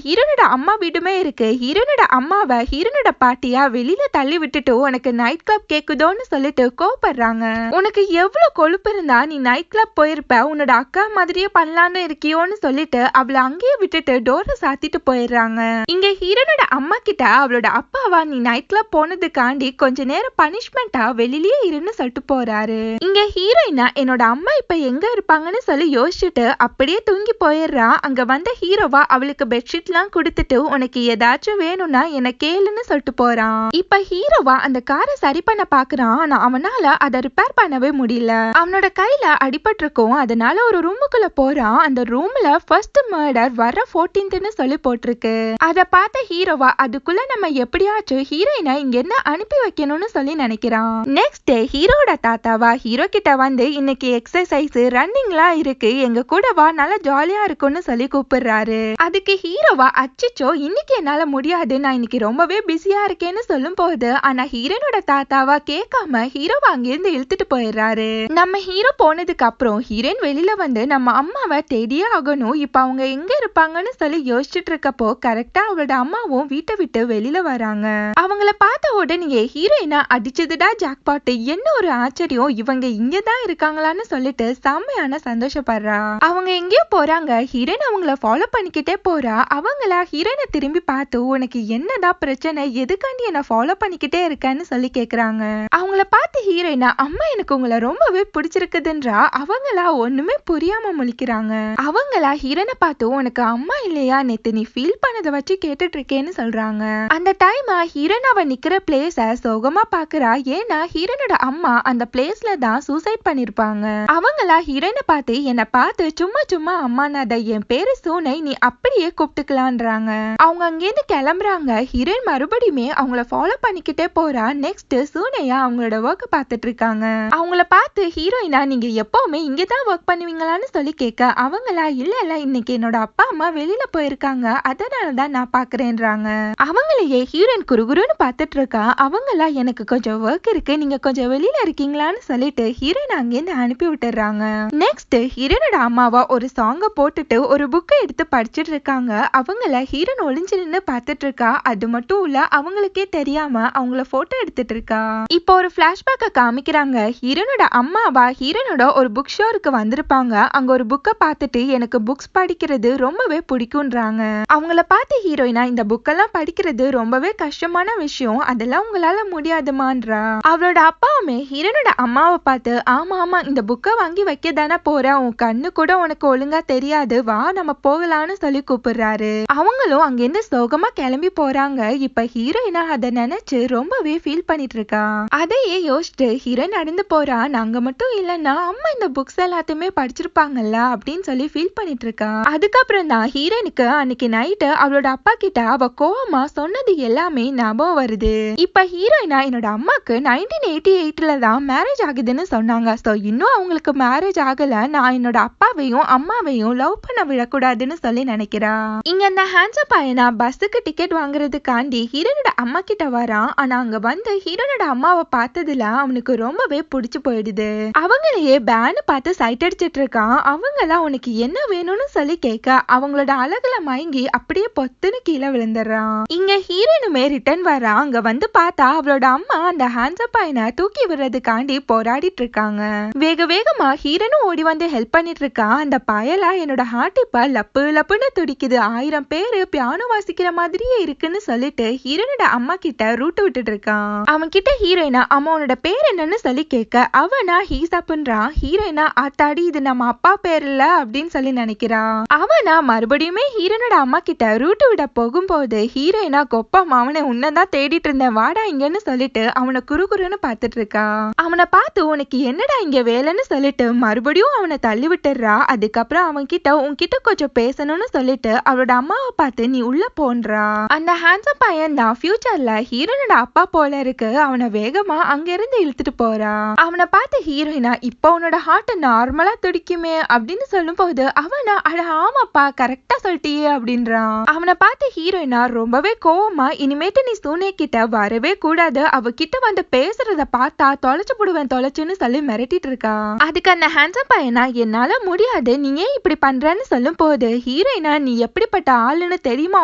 ஹீரோனோட அம்மா வீடுமே இருக்கு. ஹீரோனோட அம்மாவை ஹீரோனோட பாட்டியா வெளியில தள்ளி விட்டுட்டு உனக்கு நைட் கிளப் கேக்குதோன்னு சொல்லிட்டு கோவப்படுறாங்க இருக்காங்க. உனக்கு எவ்வளவு கொழுப்பு இருந்தா நீ நைட் கிளப் போயிருப்ப, உன்னோட அக்கா மாதிரியே பண்ணலான்னு இருக்கியோன்னு சொல்லிட்டு அவளை அங்கேயே விட்டுட்டு டோரை சாத்திட்டு போயிடுறாங்க. இங்க ஹீரோனோட அம்மா கிட்ட அவளோட அப்பாவா நீ நைட் கிளப் போனதுக்காண்டி கொஞ்ச நேரம் பனிஷ்மெண்டா வெளியிலேயே இருன்னு சொல்லிட்டு போறாரு. இங்க ஹீரோயினா என்னோட அம்மா இப்ப எங்க இருப்பாங்கன்னு சொல்லி யோசிச்சுட்டு அப்படியே தூங்கி போயிடுறா. அங்க வந்த ஹீரோவா அவளுக்கு பெட்ஷீட் எல்லாம் கொடுத்துட்டு உனக்கு ஏதாச்சும் வேணும்னா என்ன கேளுன்னு சொல்லிட்டு போறான். இப்ப ஹீரோவா அந்த காரை சரி பண்ண பாக்குறான். ஆனா அவனால அதை ரிப்பேர் பண்ணவே முடியல. அவனோட கையில அடிபட்டிருக்கும். அதனால ஒரு ரூமுக்குள்ள போறான். அந்த ரூம்ல ஃபர்ஸ்ட் மர்டர் வர 14th சொல்லி போட்டிருக்கு. அத பார்த்த ஹீரோவா அதுக்குள்ள நம்ம எப்படியாச்சும் ஹீரோயினை இங்க என்ன அனுப்பி வைக்கணும்னு சொல்லி நினைக்கிறான். நெக்ஸ்ட் டே ஹீரோட தாத்தாவா ஹீரோ கிட்ட வந்து இன்னைக்கு எக்ஸசைஸ் ரன்னிங்லாம் இருக்கு, எங்க கூட வா, நல்லா ஜாலியா இருக்கும்னு சொல்லி கூப்பிடுறாரு. அதுக்கு ஹீரோவா அச்சிச்சோ இன்னைக்கு என்னால முடியாது, நான் இன்னைக்கு ரொம்பவே பிஸியா இருக்கேன்னு சொல்லும் போது ஆனா ஹீரோனோட தாத்தாவா கேட்காம ஹீரோவா அங்கிருந்து இழுத்துட்டு போயிடுறாரு. நம்ம ஹீரோ போனதுக்கு அப்புறம் ஹீரோயின் வெளியில வந்து நம்ம அம்மாவை தேடியே ஆகணும், இப்ப அவங்க எங்க இருப்பாங்கன்னு சொல்லி யோசிச்சுட்டு இருக்கப்போ கரெக்டா அவளோட அம்மாவும் வீட்டை விட்டு வெளியில வராங்க. அவங்கள பார்த்த உடனே ஹீரோயினா அடிச்சதுடா ஜாக்பாட், என்ன ஒரு ஆச்சரியம், இவங்க இங்கதான் இருக்காங்களான்னு சொல்லிட்டு செம்மையான சந்தோஷப்படுறா. அவங்க எங்கேயோ போறாங்க. ஹீரோயின் அவங்கள ஃபாலோ பண்ணிக்கிட்டே போறா. அவங்கள ஹீரோயினை திரும்பி பார்த்து உனக்கு என்னதான் பிரச்சனை, எதுக்காண்டி என்ன ஃபாலோ பண்ணிக்கிட்டே இருக்கன்னு சொல்லி கேக்குறாங்க. அவங்கள பார்த்து ஹீரோயினா அம்மா எனக்கு உங்களை ரொம்பவே பிடிச்சிருக்குதுன்றா. அவங்களா ஒண்ணுமே புரியாம முழிக்கிறாங்க. அவங்களா ஹீரோனை பார்த்து உனக்கு அம்மா இல்லையா, நேத்து நீ ஃபீல் பண்ணதை வச்சு கேட்டுட்டு இருக்கேன்னு சொல்றாங்க. அந்த டைம் ஹீரோன் அவ நிக்கிற பிளேஸ சோகமா பாக்குறா. ஏன்னா ஹீரோனோட அம்மா அந்த பிளேஸ்ல தான் சூசைட் பண்ணிருப்பாங்க. அவங்களா ஹீரோனை பார்த்து என்ன பார்த்து சும்மா சும்மா அம்மானாத, என் பேரு சூனை, நீ அப்படியே கூப்பிட்டுக்கலான்றாங்க. அவங்க அங்கேருந்து கிளம்புறாங்க. ஹீரோயின் மறுபடியுமே அவங்கள ஃபாலோ பண்ணிக்கிட்டே போறா. நெக்ஸ்ட் சூனையா அவங்களோட ஒர்க் பார்த்துட்டு இருக்காங்க. அவங்கள பார்த்து ஹீரோயினா நீங்க எப்பவுமே இங்கதான் ஒர்க் பண்ணுவீங்களான்னு சொல்லி கேட்க அவங்களா இல்ல இல்ல இன்னைக்கு என்னோட அப்பா அம்மா வெளியில போயிருக்காங்க, அதனாலதான் நான் பாக்குறேன்றாங்க. அவங்களையே ஹீரோயின் குறுகுறுன்னு பார்த்துட்டு இருக்கா. அவங்களா எனக்கு கொஞ்சம் ஒர்க் இருக்கு, நீங்க கொஞ்சம் வெளியில இருக்கீங்களான்னு சொல்லிட்டு ஹீரோயின் அங்கேருந்து அனுப்பி விட்டுறாங்க. நெக்ஸ்ட் ஹீரோனோட அம்மாவா ஒரு சாங்க போட்டுட்டு ஒரு புக்கை எடுத்து படிச்சுட்டு இருக்காங்க. அவங்கள ஹீரோன் ஒளிஞ்சு நின்று பார்த்துட்டு இருக்கா. அது மட்டும் இல்ல அவங்களுக்கே தெரியாம அவங்கள போட்டோ எடுத்துட்டு இருக்கா. இப்போ ஒரு பிளாஷ்பேக்க காமிக்கிறாங்க. ஹீரோனோட அம்மாவா ஹீரோனோட ஒரு புக் ஷோருக்கு வந்திருப்பாங்க. அங்க ஒரு புக்கை பார்த்துட்டு எனக்கு புக்ஸ் படிக்கிறது ரொம்பவே பிடிக்கும்ன்றாங்க. அவங்கள பார்த்து ஹீரோயினா இந்த புக்கெல்லாம் படிக்கிறது ரொம்பவே கஷ்டமான விஷயம், அதெல்லாம் உங்களால முடியாதுமான்றா. அவளோட அப்பாவுமே ஹீரோனோட அம்மாவை பார்த்து ஆமா ஆமா இந்த புக்கை வாங்கி வைக்க தானே போறேன், உன் கண்ணு கூட உனக்கு ஒழுங்கா தெரியாது, வா நம்ம போகலான்னு சொல்லி கூப்பிடுறாரு. அவங்களும் அங்கிருந்து சோகமா கிளம்பி போறாங்க. இப்ப ஹீரோயினா அதை நினைச்சு ரொம்பவே ஃபீல் பண்ணிட்டு இருக்கா. அதையே யோசிச்சுட்டு ஹீரோயின் நடந்து போறா. நாங்க மட்டும் இல்லைன்னா அம்மா இந்த புக்ஸ் எல்லாத்தையுமே படிச்சிருப்பாங்கல்ல அப்படின்னு சொல்லி ஃபீல் பண்ணிட்டு இருக்கா. அதுக்கப்புறம் தான் ஹீரோயினுக்கு அன்னைக்கு நைட்டு அவளோட அப்பா கிட்ட அவ கோவமா சொன்னது எல்லாமே ஞாபகம் வருது. இப்ப ஹீரோயினா என்னோட அம்மாக்கு 1988ல தான் மேரேஜ் ஆகுதுன்னு சொன்னாங்க. சோ இன்னும் அவங்களுக்கு மேரேஜ் ஆகல, நான் என்னோட அப்பாவையும் அம்மாவையும் லவ் பண்ண விடக்கூடாதுன்னு சொல்லி நினைக்கிறா. இங்க அந்த ஹேண்ட்ஸம் பையனா பஸ்ஸுக்கு டிக்கெட் வாங்குறதுக்காண்டி ஹீரோனோட அம்மா கிட்ட வரான். ஆனா அங்க வந்து ஹீரோனோட அம்மாவை பார்த்ததுல அவனுக்கு ரொம்பவே பிடிச்சு போயிடுது. அவங்களையே பேனு பார்த்து சைட் அடிச்சிட்டு இருக்கான். அவங்களா உனக்கு என்ன வேணும்னு சொல்லி கேட்க அவங்களோட அழகுல மயங்கி அப்படியே பொத்துன்னு கீழே விழுந்துடுறான். இங்க ஹீரோனுமே ரிட்டர்ன் வரா. அங்க வந்து பார்த்தா அவளோட அம்மா அந்த ஹேண்ட்ஸம் பையனை தூக்கி விடுறதுக்காண்டி போராடிட்டு இருக்காங்க. வேக வேகமா ஹீரோனும் ஓடி வந்து ஹெல்ப் பண்ணிட்டு இருக்கான். அந்த பயலா என்னோட ஹார்ட் இப்ப லப்பு லப்புன்னு துடிக்குது, 1000 பேரு பியானோ வாசிக்கிற மாதிரியே இருக்குன்னு சொல்லிட்டு ஹீரோனோட அம்மா கிட்ட ரூட் விட்டுட்டு இருக்கான். அவன் கிட்ட ஹீரோயினா அம்மாவோட பேர் என்னன்னு சொல்லி கேட்க அவனா ஹீசாப்புன்றான். ஹீரோயினா ஆத்தாடி இது நம்ம அப்பா பேர் இல்ல அப்படின்னு சொல்லி நினைக்கிறான். அவனா மறுபடியுமே ஹீரோனோட அம்மா கிட்ட ரூட் விட போகும்போது ஹீரோயினா கொப்பம் அவனை உன்னதான் தேடிட்டு இருந்தேன் வாடா இங்கன்னு சொல்லிட்டு அவனை குறுகுறுன்னு பார்த்துட்டு இருக்கா. அவனை பார்த்து உனக்கு என்னடா இங்க வேலைன்னு சொல்லிட்டு மறுபடியும் அவனை தள்ளி விட்டுறா. அதுக்கப்புறம் அவன் கிட்ட உன்கிட்ட கொஞ்சம் பேசணும்னு சொல்லிட்டு அவளோட அம்மாவை பார்த்து நீ உள்ள போன்றா. அந்த ஹேண்ட்ஸம் பையன் தான் ஃபியூச்சர்ல ஹீரோனோட அப்பா போல இருக்கு. அவனை வேகமா அங்க இருந்து இழுத்துட்டு போறா. அவனை பார்த்து ஹீரோயினா இப்ப உன்னோட ஹார்ட் நார்மலா துடிக்குமே அப்படின்னு சொல்லும் போது அவனா அட ஆமாப்பா கரெக்டா சொல்லிட்டியே அப்படின்றான். அவனை பார்த்து ஹீரோயினா ரொம்பவே கோவமா இனிமேட்டு நீ சூனிய கிட்ட வரவே கூடாது, அவகிட்ட வந்து பேசுறத பார்த்தா தொலைச்சு போடுவேன் தொலைச்சுன்னு சொல்லி மிரட்டிட்டு இருக்கா. அதுக்கு அந்த ஹேண்ட்ஸம் பையனா என்னால முடியாது, நீ ஏன் இப்படி பண்றன்னு சொல்லும் போது ஹீரோயினா நீ எப்படிப்பட்ட ஆளுன்னு தெரியுமா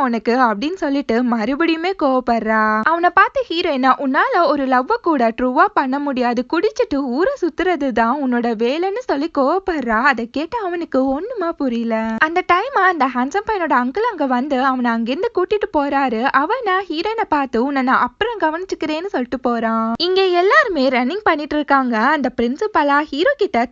உனக்கு அப்படின்னு சொல்லிட்டு மறுபடியுமே கோவப்படுறா. அவனை பார்த்து ஹீரோயினா உன்னால ஒரு லவ்வ கூட ட்ரூவா பண்ண முடியாது, அது குடிச்சிட்டு ஊரை சுத்துறதுதான் உன்னோட வேலைன்னு சொல்லி கோவப்படுறா. அதை கேட்டு அவனுக்கு ஒண்ணுமா புரியல. அந்த டைம் அந்த ஹான்சம் பையனோட அங்கிள் அங்க வந்து அவனை அங்கிருந்து கூட்டிட்டு போறாரு. அவனை ஹீரோயினை பார்த்து உன்னை நான் அப்புறம் கவனிச்சுக்கிறேன்னு சொல்லிட்டு போறான். இங்க எல்லாருமே ரன்னிங் பண்ணிட்டு இருக்காங்க. அந்த பிரின்சிபலா ஹீரோ கிட்ட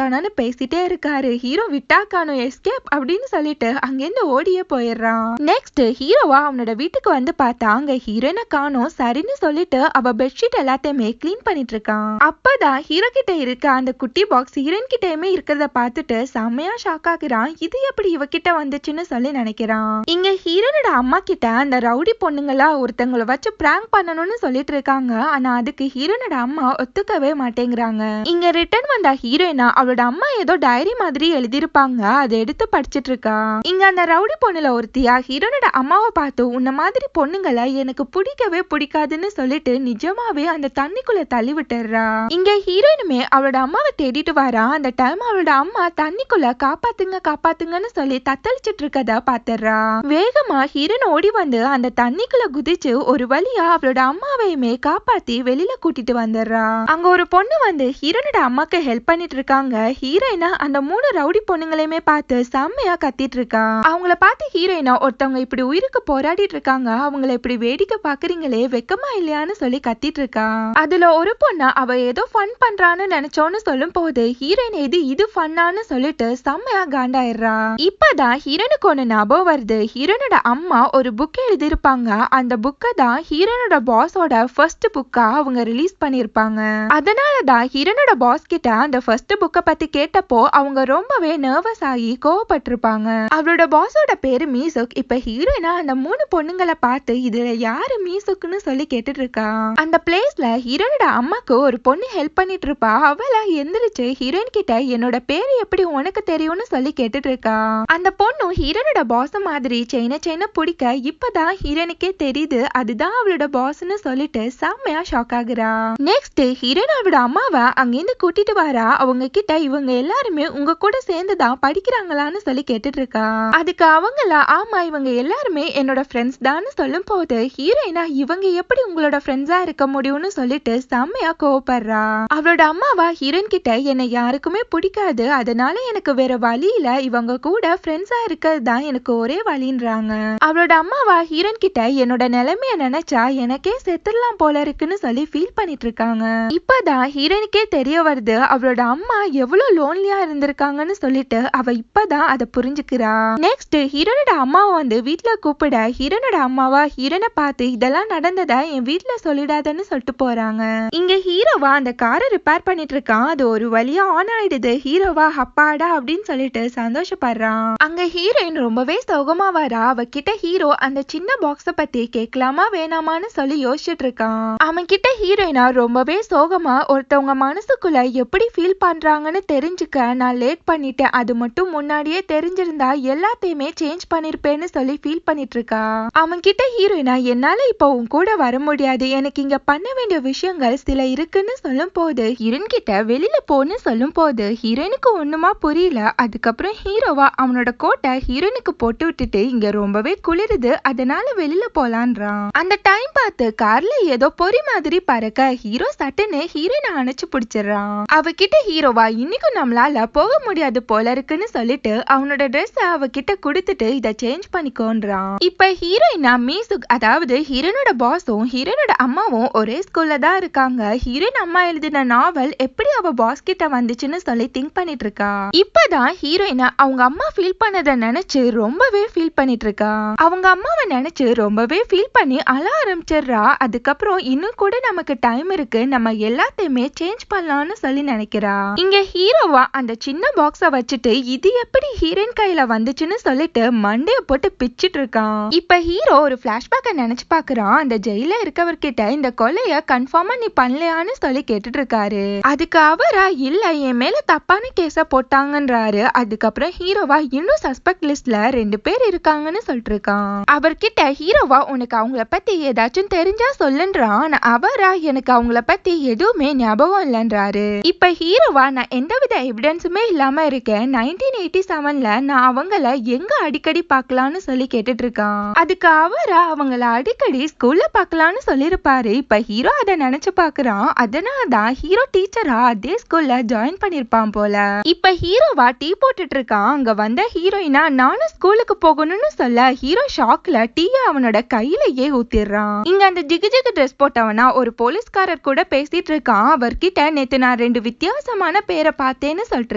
தொணன்னு பேசிட்டே இருக்காரு. ஹீரோ விட்டாக்கானோ எஸ்கேப் அப்படின்னு சொல்லிட்டு அங்கிருந்து ஓடியே போயிடுறான். நெக்ஸ்ட் ஹீரோவா அவனோட வீட்டுக்கு வந்து பார்த்தா அங்க ஹீரோயினை காணோம். சரின்னு சொல்லிட்டு அவ பெட்ஷீட் எல்லாத்தையுமே கிளீன் பண்ணிட்டு இருக்கான். அப்பதான் ஹீரோ கிட்ட இருக்க அந்த குட்டி பாக்ஸ் ஹீரோயின் கிட்டயுமே இருக்கிறத பார்த்துட்டு செம்மையா ஷாக் ஆகுறான். இது எப்படி இவகிட்ட வந்துச்சுன்னு சொல்லி நினைக்கிறான். இங்க ஹீரோனோட அம்மா கிட்ட அந்த ரவுடி பொண்ணுங்களா ஒருத்தங்களை வச்சு பிராங்க் பண்ணணும்னு சொல்லிட்டு இருக்காங்க. ஆனா அதுக்கு ஹீரோனோட அம்மா ஒத்துக்கவே மாட்டேங்கிறாங்க. இங்க ரிட்டர்ன் வந்த ஹீரோயினா அவளோட அம்மா ஏதோ டைரி மாதிரி எழுதிருப்பாங்க. அதை எடுத்து படிச்சிட்டு இருக்கா. இங்க அந்த ரவுடி பொண்ணுல ஒருத்தியா ஹீரோனோட அம்மாவை பார்த்து உன்ன மாதிரி பொண்ணுங்களை எனக்கு பிடிக்கவே பிடிக்காதுன்னு சொல்லிட்டு நிஜமாவே அந்த தண்ணிக்குள்ள தள்ளி விட்டுறா. இங்க ஹீரோயினுமே அவளோட அம்மாவை தேடிட்டு வரா. அந்த டைம் அவளோட அம்மா தண்ணிக்குள்ள காப்பாத்துங்கன்னு சொல்லி தத்தளிச்சிட்டு இருக்கத பாத்துறா. வேகமா ஹீரோயின் ஓடி வந்து அந்த தண்ணிக்குள்ள குதிச்சு ஒரு வழியா அவளோட அம்மாவையுமே காப்பாத்தி வெளியில கூட்டிட்டு வந்துடுறா. அங்க ஒரு பொண்ணு வந்து ஹீரோனோட அம்மாக்கு ஹெல்ப் பண்ணிட்டு இருக்காங்க. ஹீரோயினா அந்த 3 ரவுடி பொண்ணுங்களையுமே பார்த்து செம்மையா கத்திட்டு இருக்கா. அவங்கள பார்த்து ஹீரோயினா ஒருத்தவங்க இப்படி உயிருக்கு போராடிட்டு இருக்காங்க, அவங்கள இப்படி வேடிக்கை பாக்குறீங்களே வெக்கமா இல்லையான்னு சொல்லி கத்திட்டு இருக்கா. அதுல ஒரு பொண்ணு அவ ஏதோ ஃபன் பண்றான்னு நினைச்சோன்னு சொல்லும் போது ஹீரோயின் இது ஃபன்னான்னு சொல்லிட்டு செம்மையா காண்டாயிடுறா. இப்பதான் ஹீரோனுக்கு ஒண்ணு ஞாபகம் வருது. ஹீரோனோட அம்மா ஒரு புக் எழுதிருப்பாங்க. அந்த புக்கை தான் ஹீரோனோட பாஸோட ஃபர்ஸ்ட் புக்கா அவங்க ரிலீஸ் பண்ணிருப்பாங்க. அதனாலதான் ஹீரோனோட பாஸ் கிட்ட அந்த ஃபர்ஸ்ட் புக்கை பத்தி கேட்டப்போ அவங்க ரொம்பவே நர்வஸ் ஆகி கோவப்பட்டிருப்பாங்க. அவளோட பாஸோட பேரு மீசுக். இப்ப ஹீரோயினா அந்த 3 பொண்ணுங்களை பார்த்து இதுல யாரு மீசுக்குன்னு சொல்லி கேட்டுட்டு இருக்கா. அந்த பிளேஸ்ல ஹீரோனோட அம்மாக்கு ஒரு பொண்ணு ஹெல்ப் பண்ணிட்டு இருப்பா. அவளை எந்திரிச்சு ஹீரோயின் கிட்ட என்னோட பேரு எப்படி உனக்கு தெரியும்னு சொல்லி கேட்டுட்டு இருக்கா. அந்த பொண்ணு ஹீரோனோட பாஸ் மாதிரி செயின பிடிக்க இப்பதான் ஹீரோனுக்கே தெரியுது அதுதான் அவளோட பாஸ்ன்னு சொல்லிட்டு செம்மையா ஷாக் ஆகுறா. நெக்ஸ்ட் ஹீரோயின் அவளோட அம்மாவை அங்கிருந்து கூட்டிட்டு வரா. அவங்க கிட்ட இவங்க எல்லாருமே உங்க கூட சேர்ந்துதான் படிக்கிறாங்களான்னு சொல்லி கேட்டுட்டு இருக்கா. அதுக்கு அவங்கள ஆமா இவங்க எல்லாருமே என்னோட ஃப்ரெண்ட்ஸ் தான்னு சொல்லும் போது ஹீரோயினா இவங்க எப்படி உங்களோட ஃப்ரெண்ட்ஸா இருக்க முடியும்னு சொல்லிட்டு செம்மையா கோவப்படுறா. அவளோட அம்மாவா ஹீரோயின் கிட்ட என்னை யாருக்குமே பிடிக்காது, அதனால எனக்கு வேற வழி இல்ல, இவங்க கூட ஃப்ரெண்ட்ஸா இருக்கிறது தான் எனக்கு ஒரே வழின்றாங்க. அவளோட அம்மாவா ஹீரோயின் கிட்ட என்னோட நிலைமைய நினைச்சா எனக்கே செத்துடலாம் போல இருக்குன்னு சொல்லி ஃபீல் பண்ணிட்டு இருக்காங்க. இப்பதான் ஹீரோயினுக்கே தெரிய வருது அவளோட அம்மா எவ்வளவு லோன்லியா இருந்திருக்காங்கன்னு சொல்லிட்டு அவ இப்பதான் அதை புரிஞ்சுக்கிறா. நெக்ஸ்ட் ஹீரோனோட அம்மாவை வந்து வீட்டுல கூப்பிட ஹீரோனோட அம்மாவா ஹீரோனை பார்த்து இதெல்லாம் நடந்ததா என் வீட்டுல சொல்லிடாதன்னு சொல்லிட்டு போறாங்க. இங்க ஹீரோவா அந்த காரை ரிப்பேர் பண்ணிட்டு இருக்கான். அது ஒரு வழியா ஆன் ஆயிடுது. ஹீரோவா அப்பாடா அப்படின்னு சொல்லிட்டு சந்தோஷப்படுறான். அங்க ஹீரோயின் ரொம்பவே சோகமா வரா. அவகிட்ட ஹீரோ அந்த சின்ன பாக்ஸ பத்தி கேட்கலாமா வேணாமான்னு சொல்லி யோசிச்சுட்டு இருக்கான். அவன் கிட்ட ஹீரோயினா ரொம்பவே சோகமா ஒருத்தவங்க மனசுக்குள்ள எப்படி ஃபீல் பண்றாங்கன்னு தெரிஞ்சுக்க நான் லேட் பண்ணிட்டேன், அது மட்டும் முன்னாடியே தெரிஞ்சிருந்தா எல்லாத்தையுமே சேஞ்ச் பண்ணிருப்பேன்னு சொல்லி ஃபீல் பண்ணிட்டு இருக்கா. அவன் கிட்ட ஹீரோயினா என்னால இப்போ உன் கூட வர முடியாது, எனக்கு இங்க பண்ண வேண்டிய விஷயங்கள் சில இருக்குன்னு சொல்லும் போது ஹீரோயின் கிட்ட வெளியில போன்னு சொல்லும் போது ஹீரோயினுக்கு ஒண்ணுமா புரியல. அதுக்கப்புறம் ஹீரோவா அவனோட கோட்டை ஹீரோயினுக்கு போட்டு விட்டுட்டு இங்க ரொம்பவே குளிருது அதனால வெளியில போலான்றான். அந்த டைம் பார்த்து கார்ல ஏதோ பொறி மாதிரி பறக்க ஹீரோ சட்டுன்னு ஹீரோயினை அணைச்சு பிடிச்சிடறான். அவகிட்ட ஹீரோவா இன்னைக்கும் நம்மளால போக முடியாது போல இருக்குன்னு சொல்லிட்டு அவனோட ட்ரெஸ் அவகிட்ட கொடுத்துட்டு இதை சேஞ்ச் பண்ணிக்கோன்றான். இப்ப ஹீரோயினா மீசுக் அதாவது ஹீரோனோட பாஸும் ஹீரோனோட அம்மாவும் ஒரே ஸ்கூல்ல தான் இருக்காங்க. ஹீரோயின் அம்மா எழுதின நாவல் எப்படி அவ பாஸ் கிட்ட வந்துச்சுன்னு சொல்லி திங்க் பண்ணிட்டு இருக்கா. இப்பதான் ஹீரோயினா அவங்க அம்மா ஃபீல் பண்ணதை நினைச்சு ரொம்பவே ஃபீல் பண்ணிட்டு இருக்கா. அவங்க அம்மாவை நினைச்சு ரொம்பவே ஃபீல் பண்ணி அழ ஆரம்பிச்சிடுறா. அதுக்கப்புறம் இன்னும் கூட நமக்கு டைம் இருக்கு, நம்ம எல்லாத்தையுமே சேஞ்ச் பண்ணலாம்னு சொல்லி நினைக்கிறா. இங்க ஹீரோவா அந்த சின்ன பாக்ஸ வச்சுட்டு இது எப்படி ஹீரோயின் கையில வந்துச்சுன்னு சொல்லிட்டு மண்டைய போட்டு பிச்சிட்டு இருக்கான். இப்ப ஹீரோ ஒரு பிளாஷ்பேக்க நினைச்சு பாக்குறான். அந்த ஜெயில இருக்கவர்கிட்ட இந்த கொலைய கன்ஃபார்மா நீ பண்ணலையான்னு சொல்லி கேட்டுட்டு இருக்காரு. அதுக்கு அவரா இல்ல என் மேல தப்பான கேஸ போட்டாங்கன்றாரு. அதுக்கப்புறம் ஹீரோவா இன்னும் சஸ்பெக்ட் லிஸ்ட்ல 2 பேர் இருக்காங்கன்னு சொல்லிட்டு இருக்கான். அவர்கிட்ட ஹீரோவா உனக்கு அவங்கள பத்தி ஏதாச்சும் தெரிஞ்சா சொல்லுன்றான். அவரா எனக்கு அவங்கள பத்தி எதுவுமே ஞாபகம் இல்லைன்றாரு. இப்ப ஹீரோவா நான் எந்தவித எவிடன்ஸுமே இல்லாம இருக்கேன், 1987ல நான் அவங்கள எங்க அடிக்கடி பார்க்கலாம்னு சொல்லி கேட்டுட்டு இருக்கான். அதுக்கு அவரா அவங்கள அடிக்கடி ஸ்கூல்ல பார்க்கலாம்னு சொல்லிருப்பாரு. இப்ப ஹீரோ அதை நினைச்சு பாக்குறான். அதனாலதான் ஹீரோ டீச்சரா அதே ஸ்கூல்ல ஜாயின் பண்ணிருப்பான் போல. இப்ப ஹீரோவா டீ போட்டுட்டு இருக்கான். அங்க வந்த ஹீரோயினா நானும் ஸ்கூலுக்கு போகணும்னு சொல்ல ஹீரோ ஷாக்ல டீய அவனோட கையிலேயே ஊத்திடுறான். இங்க அந்த ஜிகு ஜிகு ட்ரெஸ் போட்டவனா ஒரு போலீஸ்காரர் கூட பேசிட்டு இருக்கான். அவர்கிட்ட நேத்து நான் 2 வித்தியாசமான பேரை பார்த்தேன்னு சொல்லிட்டு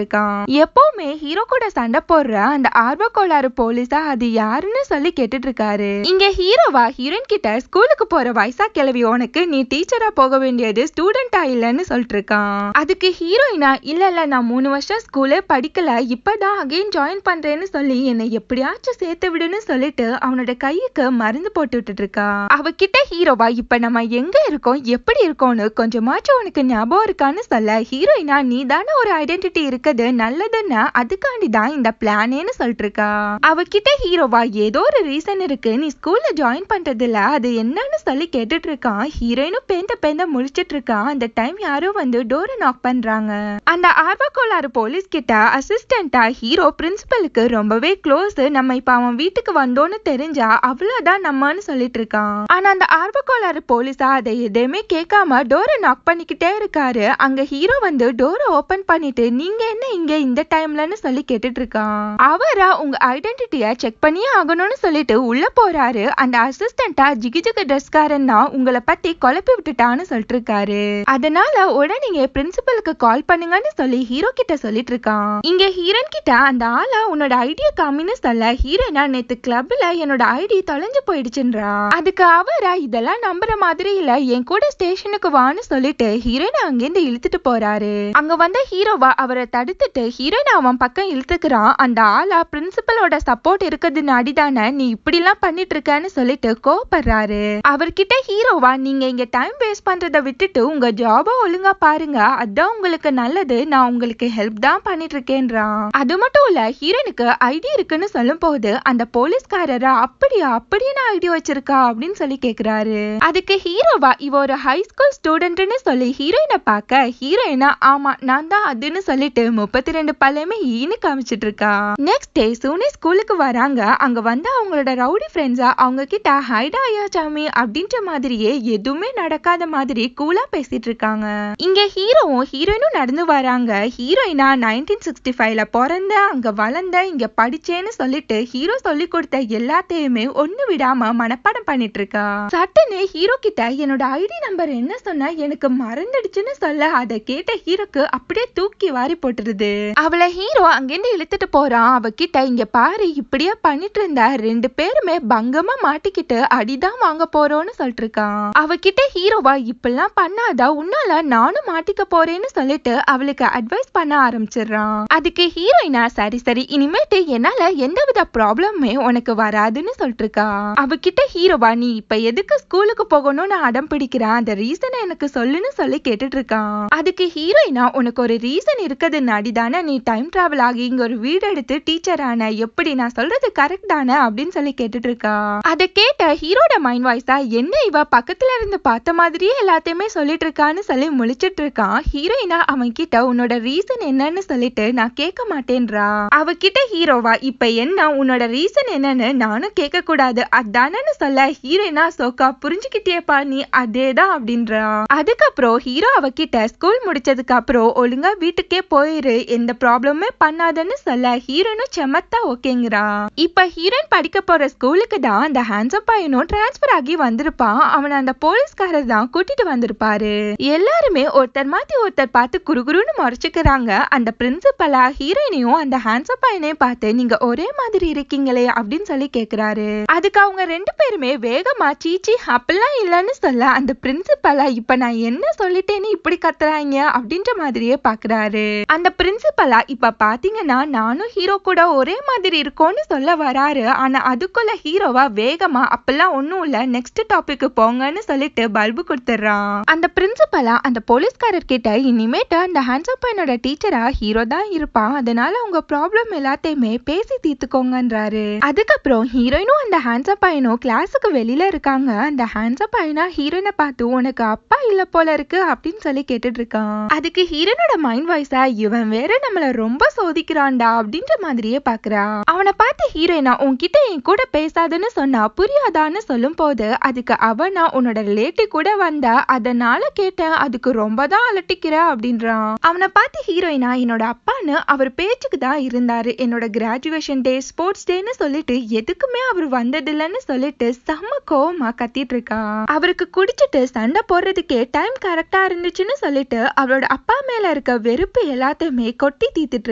இருக்கான். எப்பவுமே ஹீரோ கூட சண்டை போடுற அந்த ஆர்வ கோளாறு போலீஸா அது யாருன்னு சொல்லி கேட்டுட்டு இருக்காரு. இங்க ஹீரோவா ஹீரோயின் கிட்ட ஸ்கூலுக்கு போற வயசா கிளவி உனக்கு, நீ டீச்சரா போக வேண்டியது ஸ்டூடெண்டா இல்லன்னு சொல்லிட்டு இருக்கான். அதுக்கு ஹீரோயினா இல்ல நான் 3 வருஷம் ஸ்கூலே படிக்கல, இப்பதான் அகைன் ஜாயின் பண்றேன்னு சொல்லி என்னை எப்படியாச்சும் சேர்த்து விடுன்னு சொல்லிட்டு அவனோட கைக்கு மருந்து போட்டு விட்டுட்டு இருக்கா. அவகிட்ட ஹீரோவா இப்ப நம்ம எங்க இருக்கோம் எப்படி இருக்கோம்னு கொஞ்சமாச்சும் உனக்கு ஞாபகம் இருக்கான்னு சொல்ல ஹீரோயினா நீ தானே ஒரு ஐடென்டிட்டி இருக்குது நல்லதுன்னு அதுக்காண்டி தான் இந்த பிளானேன்னு சொல்லிட்டு இருக்கா. அவகிட்ட ஹீரோவா ஏதோ ஒரு ரீசன் இருக்கு, நீ ஸ்கூல்ல ஜாயின் பண்றதுல அது என்னன்னு சொல்லி கேட்டுட்டு இருக்கான். ஹீரோயினும் பேந்த முழிச்சிட்டு இருக்கான். அந்த டைம் யாரோ வந்து டோரை நாக் பண்றாங்க. அந்த ஆர்வக்கோளாறு போலீஸ் கிட்ட அசிஸ்டண்டா ஹீரோ பிரின்சிபலுக்கு ரொம்பவே க்ளோஸ், நம்ம இப்ப அவன் வீட்டுக்கு வந்தோன்னு தெரிஞ்சா அவ்வளவுதான் நம்மன்னு சொல்லிட்டு இருக்கான். ஆனா அந்த ஆர்வக்கோளாறு போலீஸா அதை எதையுமே கேட்காம டோரை நாக் பண்ணிக்கிட்டே இருக்காரு. அங்க ஹீரோ வந்து டோரை ஓபன் பண்ணிட்டு நீங்க என்ன இங்க இந்த டைம்லன்னு சொல்லி கேட்டுட்டு இருக்கான். அவரா உங்க ஐடென்டிட்டிய செக் பண்ணியே ஆகணும்னு சொல்லிட்டு உள்ள போறாரு. அந்த அசிஸ்டண்டா ஜிகு ஜிகு ட்ரெஸ்காரன் தான் உங்களை பத்தி குழப்பி விட்டுட்டான்னு சொல்லிட்டு இருக்காரு. அதனால உடனே நீங்க பிரின்சிபலுக்கு கால் பண்ணுங்கன்னு சொல்லி ஹீரோ கிட்ட சொல்லிட்டு இருக்கான். இங்க ஹீரோயின் கிட்ட அந்த ஆளா உன்னோட ஐடியா காமின்னு சொல்ல ஹீரோயினா நேத்து கிளப்ல என்னோட ஐடி தொலைஞ்சு போயிடுச்சுன்றா. அதுக்கு அவரா இதெல்லாம் நம்புற மாதிரி இல்ல, என் கூட ஸ்டேஷனுக்கு வான்னு சொல்லிட்டு ஹீரோயினா அங்கிருந்து இழுத்துட்டு போறாரு. அங்க வந்த ஹீரோவா அவரை தடுத்துட்டு ஹீரோயினா அவன் பக்கம் இழுத்துக்கிறான். அந்த ஆளா பிரின்சிபலோட சப்போர்ட் இருக்குதுன்னு அடிதானே நீ இப்படி எல்லாம் பண்ணிட்டு இருக்கன்னு சொல்லிட்டு கோவப்படுறாரு. அவர்கிட்ட ஹீரோவா நீங்க இங்க டைம் வேஸ்ட் பண்றதை விட்டுட்டு உங்க ஜாப ஒழுங்கா பாருங்க, அதான் உங்களுக்கு நல்லது, நான் உங்களுக்கு ஹெல்ப் தான் பண்ணிட்டு இருக்கேன்றான். அது மட்டும் இல்ல ஹீரோனுக்கு ஐடி இருக்குன்னு சொல்லும் போது அந்த போலீஸ்காரரா அப்படியே நான் ஐடி வச்சிருக்கா அப்படின்னு சொல்லி கேக்குறாரு. அதுக்கு ஹீரோவா இவ ஒரு ஹை ஸ்கூல் ஸ்டூடெண்ட்னு சொல்லி ஹீரோயினை பார்க்க ஹீரோயினா ஆமா நான் தான் அதுன்னு சொல்லிட்டு 32 பல்லையுமே ஈனு காமிச்சிட்டு இருக்கா. நெக்ஸ்ட் டே சூனே ஸ்கூலுக்கு வராங்க. அங்க வந்து அவங்களோட ரவுடி ஃப்ரெண்ட்ஸா அவங்க கிட்ட ஹைடா ஐயா சாமி அப்படின்ற மாதிரியே எதுவுமே நடக்காத மாதிரி கூலா பேசிட்டு இருக்காங்க. இங்க ஹீரோவும் ஹீரோயினும் நடந்து வராங்க. ஹீரோயினா 1965ல பிறந்த அங்க வளர்ந்த இங்க படிச்சேன்னு சொல்லிட்டு ஹீரோ சொல்லி கொடுத்த எல்லாத்தையுமே ஒண்ணு விடாம மனப்பாடம் பண்ணிட்டு இருக்கா. சட்டுன்னு ஹீரோ கிட்ட என்னோட ஐடி நம்பர் என்ன சொன்னா எனக்கு மறந்துடுச்சுன்னு சொல்ல அதை கேட்ட ஹீரோக்கு அப்படியே தூக்கி வாரி போட்டுருது. அவளை ஹீரோ அங்கிருந்து இழுத்துட்டு போறான். அவகிட்ட இங்க பாரு இப்படியே பண்ணிட்டு இருந்தா 2 பேருமே பங்கமா மாட்டிக்கிட்டு அடிதான் வாங்க போறோம்னு சொல்லிட்டு இருக்கான். அவகிட்ட ஹீரோவா இப்பெல்லாம் பண்ணாதா உன்னால நானும் மாட்டிக்க போறேன்னு சொல்லிட்டு அவளுக்கு அட்வைஸ் பண்ண ஆரம்பிச்சிடுறான். அதுக்கு ஹீரோயினா சரி இனிமேட்டு என்னால எந்தவித ப்ராப்ளமே உனக்கு வராதுன்னு சொல்லிட்டு இருக்கா. அவகிட்ட ஹீரோவா நீ இப்ப எதுக்கு ஸ்கூலுக்கு போகணும்னு அடம் பிடிக்கிறான், அந்த ரீசனை எனக்கு சொல்லுன்னு சொல்லி கேட்டுட்டு இருக்கான். அதுக்கு ஹீரோயினா உனக்கு ஒரு ரீசன் இருக்குதுன்னு தானே நீ டைம் டிராவல் ஆகி இங்க ஒரு வீடு எடுத்து டீச்சர் ஆன, எப்படி நான் சொல்றது கரெக்ட் தானே அப்படின்னு சொல்லி கேட்டுட்டு இருக்கா. அதை கேட்ட ஹீரோட மைண்ட் வாய்ஸா என்ன இவ பக்கத்துல இருந்து பார்த்த மாதிரியே எல்லாத்தையுமே சொல்லிட்டு இருக்கான்னு சொல்லி முழிச்சிட்டு இருக்கான். ஹீரோயினா அவன் கிட்ட உன்னோட ரீசன் என்னன்னு சொல்லிட்டு நான் கேட்க மாட்டேன்றா. அவகிட்ட ஹீரோவா இப்ப என்ன உன்னோட ரீசன் என்னன்னு நானும் கேட்க கூடாது அதானு சொல்ல ஹீரோயினா சோக்கா புரிஞ்சுக்கிட்டேப்பா நீ அதேதான் அப்படின்றா. அதுக்கப்புறம் ஹீரோ அவகிட்ட ஸ்கூல் முடிச்சதுக்கு அப்புறம் ஒழுங்கா வீட்டுக்கே போயிரு, எந்த ப்ராப்ளமே பண்ணாதன்னு சொல்ல ஹீரோனும் செமத்தா ஓகேங்கிறா. இப்ப ஹீரோயின் படிக்க போற ஸ்கூலுக்கு தான் அந்த ஹேண்ட்ஸம் பையனும் டிரான்ஸ்பர் ஆகி வந்திருப்பான். அவனை அந்த போலீஸ்காரர் தான் கூட்டிட்டு வந்திருப்பாரு. எல்லாருமே ஒருத்தர் மாத்தி ஒருத்தர் பார்த்து குறுகுறுன்னு முறைச்சுக்கிறாங்க. அந்த பிரின்சிபலா ஹீரோயினையும் அந்த ஹேண்ட்ஸம் பையனையும் பார்த்து நீங்க ஒரே மாதிரி இருக்கீங்களே அப்படின்னு சொல்லி கேக்குறாரு. அதுக்கு அவங்க 2 பேருமே வேகமா சீச்சி அப்பெல்லாம் இல்லன்னு சொல்ல அந்த பிரின்சிபலா இப்ப நான் என்ன சொல்லிட்டேன்னு இப்படி கத்துறாங்க அப்படின்ற மாதிரியே பாக்குறாரு. அந்த பிரின்சிபலா இப்ப பாத்தீங்கன்னா நானும் ஹீரோ கூட ஒரே மாதிரி இருக்கோன்னு சொல்ல வராரு. ஆனா அதுக்குள்ள ஹீரோவா வேகமா அப்பெல்லாம் ஒண்ணும் இல்ல நெக்ஸ்ட் டாபிக் போங்கன்னு சொல்லிட்டு பல்பு கொடுத்துறான். அந்த பிரின்சிபலா அந்த போலீஸ்காரர் கிட்ட இனிமேட்டு அந்த ஹேண்ட்ஸம் பையனோட டீச்சரா ஹீரோ தான் இருப்பான், அதனால உங்க ப்ராப்ளம் எல்லாத்தையுமே பேசி தீர்த்துக்கோங்கன்றாரு. அதுக்கப்புறம் ஹீரோயினும் அந்த ஹேண்ட்ஸம் பையனும் கிளாஸுக்கு வெளியில இருக்காங்க. அந்த ஹேண்ட்ஸம் பையனா ஹீரோயினை பார்த்து உனக்கு அப்பா இல்ல போல இருக்கு அப்படின்னு சொல்லி கேட்டுட்டு இருக்கான். அதுக்கு ஹீரோனோட மைண்ட் வாய்ஸா இவன் வேற நம்மள ரொம்ப சோதிக்கிறான்டா அப்படின்ற மாதிரியே பாக்குறா. அவனை பார்த்து ஹீரோயினா உன்கிட்ட என் கூட பேசாதுன்னு சொன்னா புரியாதான்னு சொல்லும் போது அதுக்கு அவனா உன்னோட ரிலேட்டிவ் கூட வந்தா அதனால நாளா கேட்டேன், அதுக்கு ரொம்ப தான் அலட்டிக்கிற அப்படின்றான். அவனை பார்த்து ஹீரோயினா என்னோட அப்பான்னு அவர் பேச்சுக்கு தான் இருந்தாரு, என்னோட கிராஜுவேஷன் டே ஸ்போர்ட்ஸ் டேன்னு சொல்லிட்டு எதுக்குமே அவர் வந்ததில்லைன்னு சொல்லிட்டு செம்ம கோவமா கத்திட்டு இருக்கான். அவருக்கு குடிச்சிட்டு சண்டை போடுறதுக்கே டைம் கரெக்டா இருந்துச்சுன்னு சொல்லிட்டு அவளோட அப்பா மேல இருக்க வெறுப்பு எல்லாத்தையுமே கொட்டி தீத்துட்டு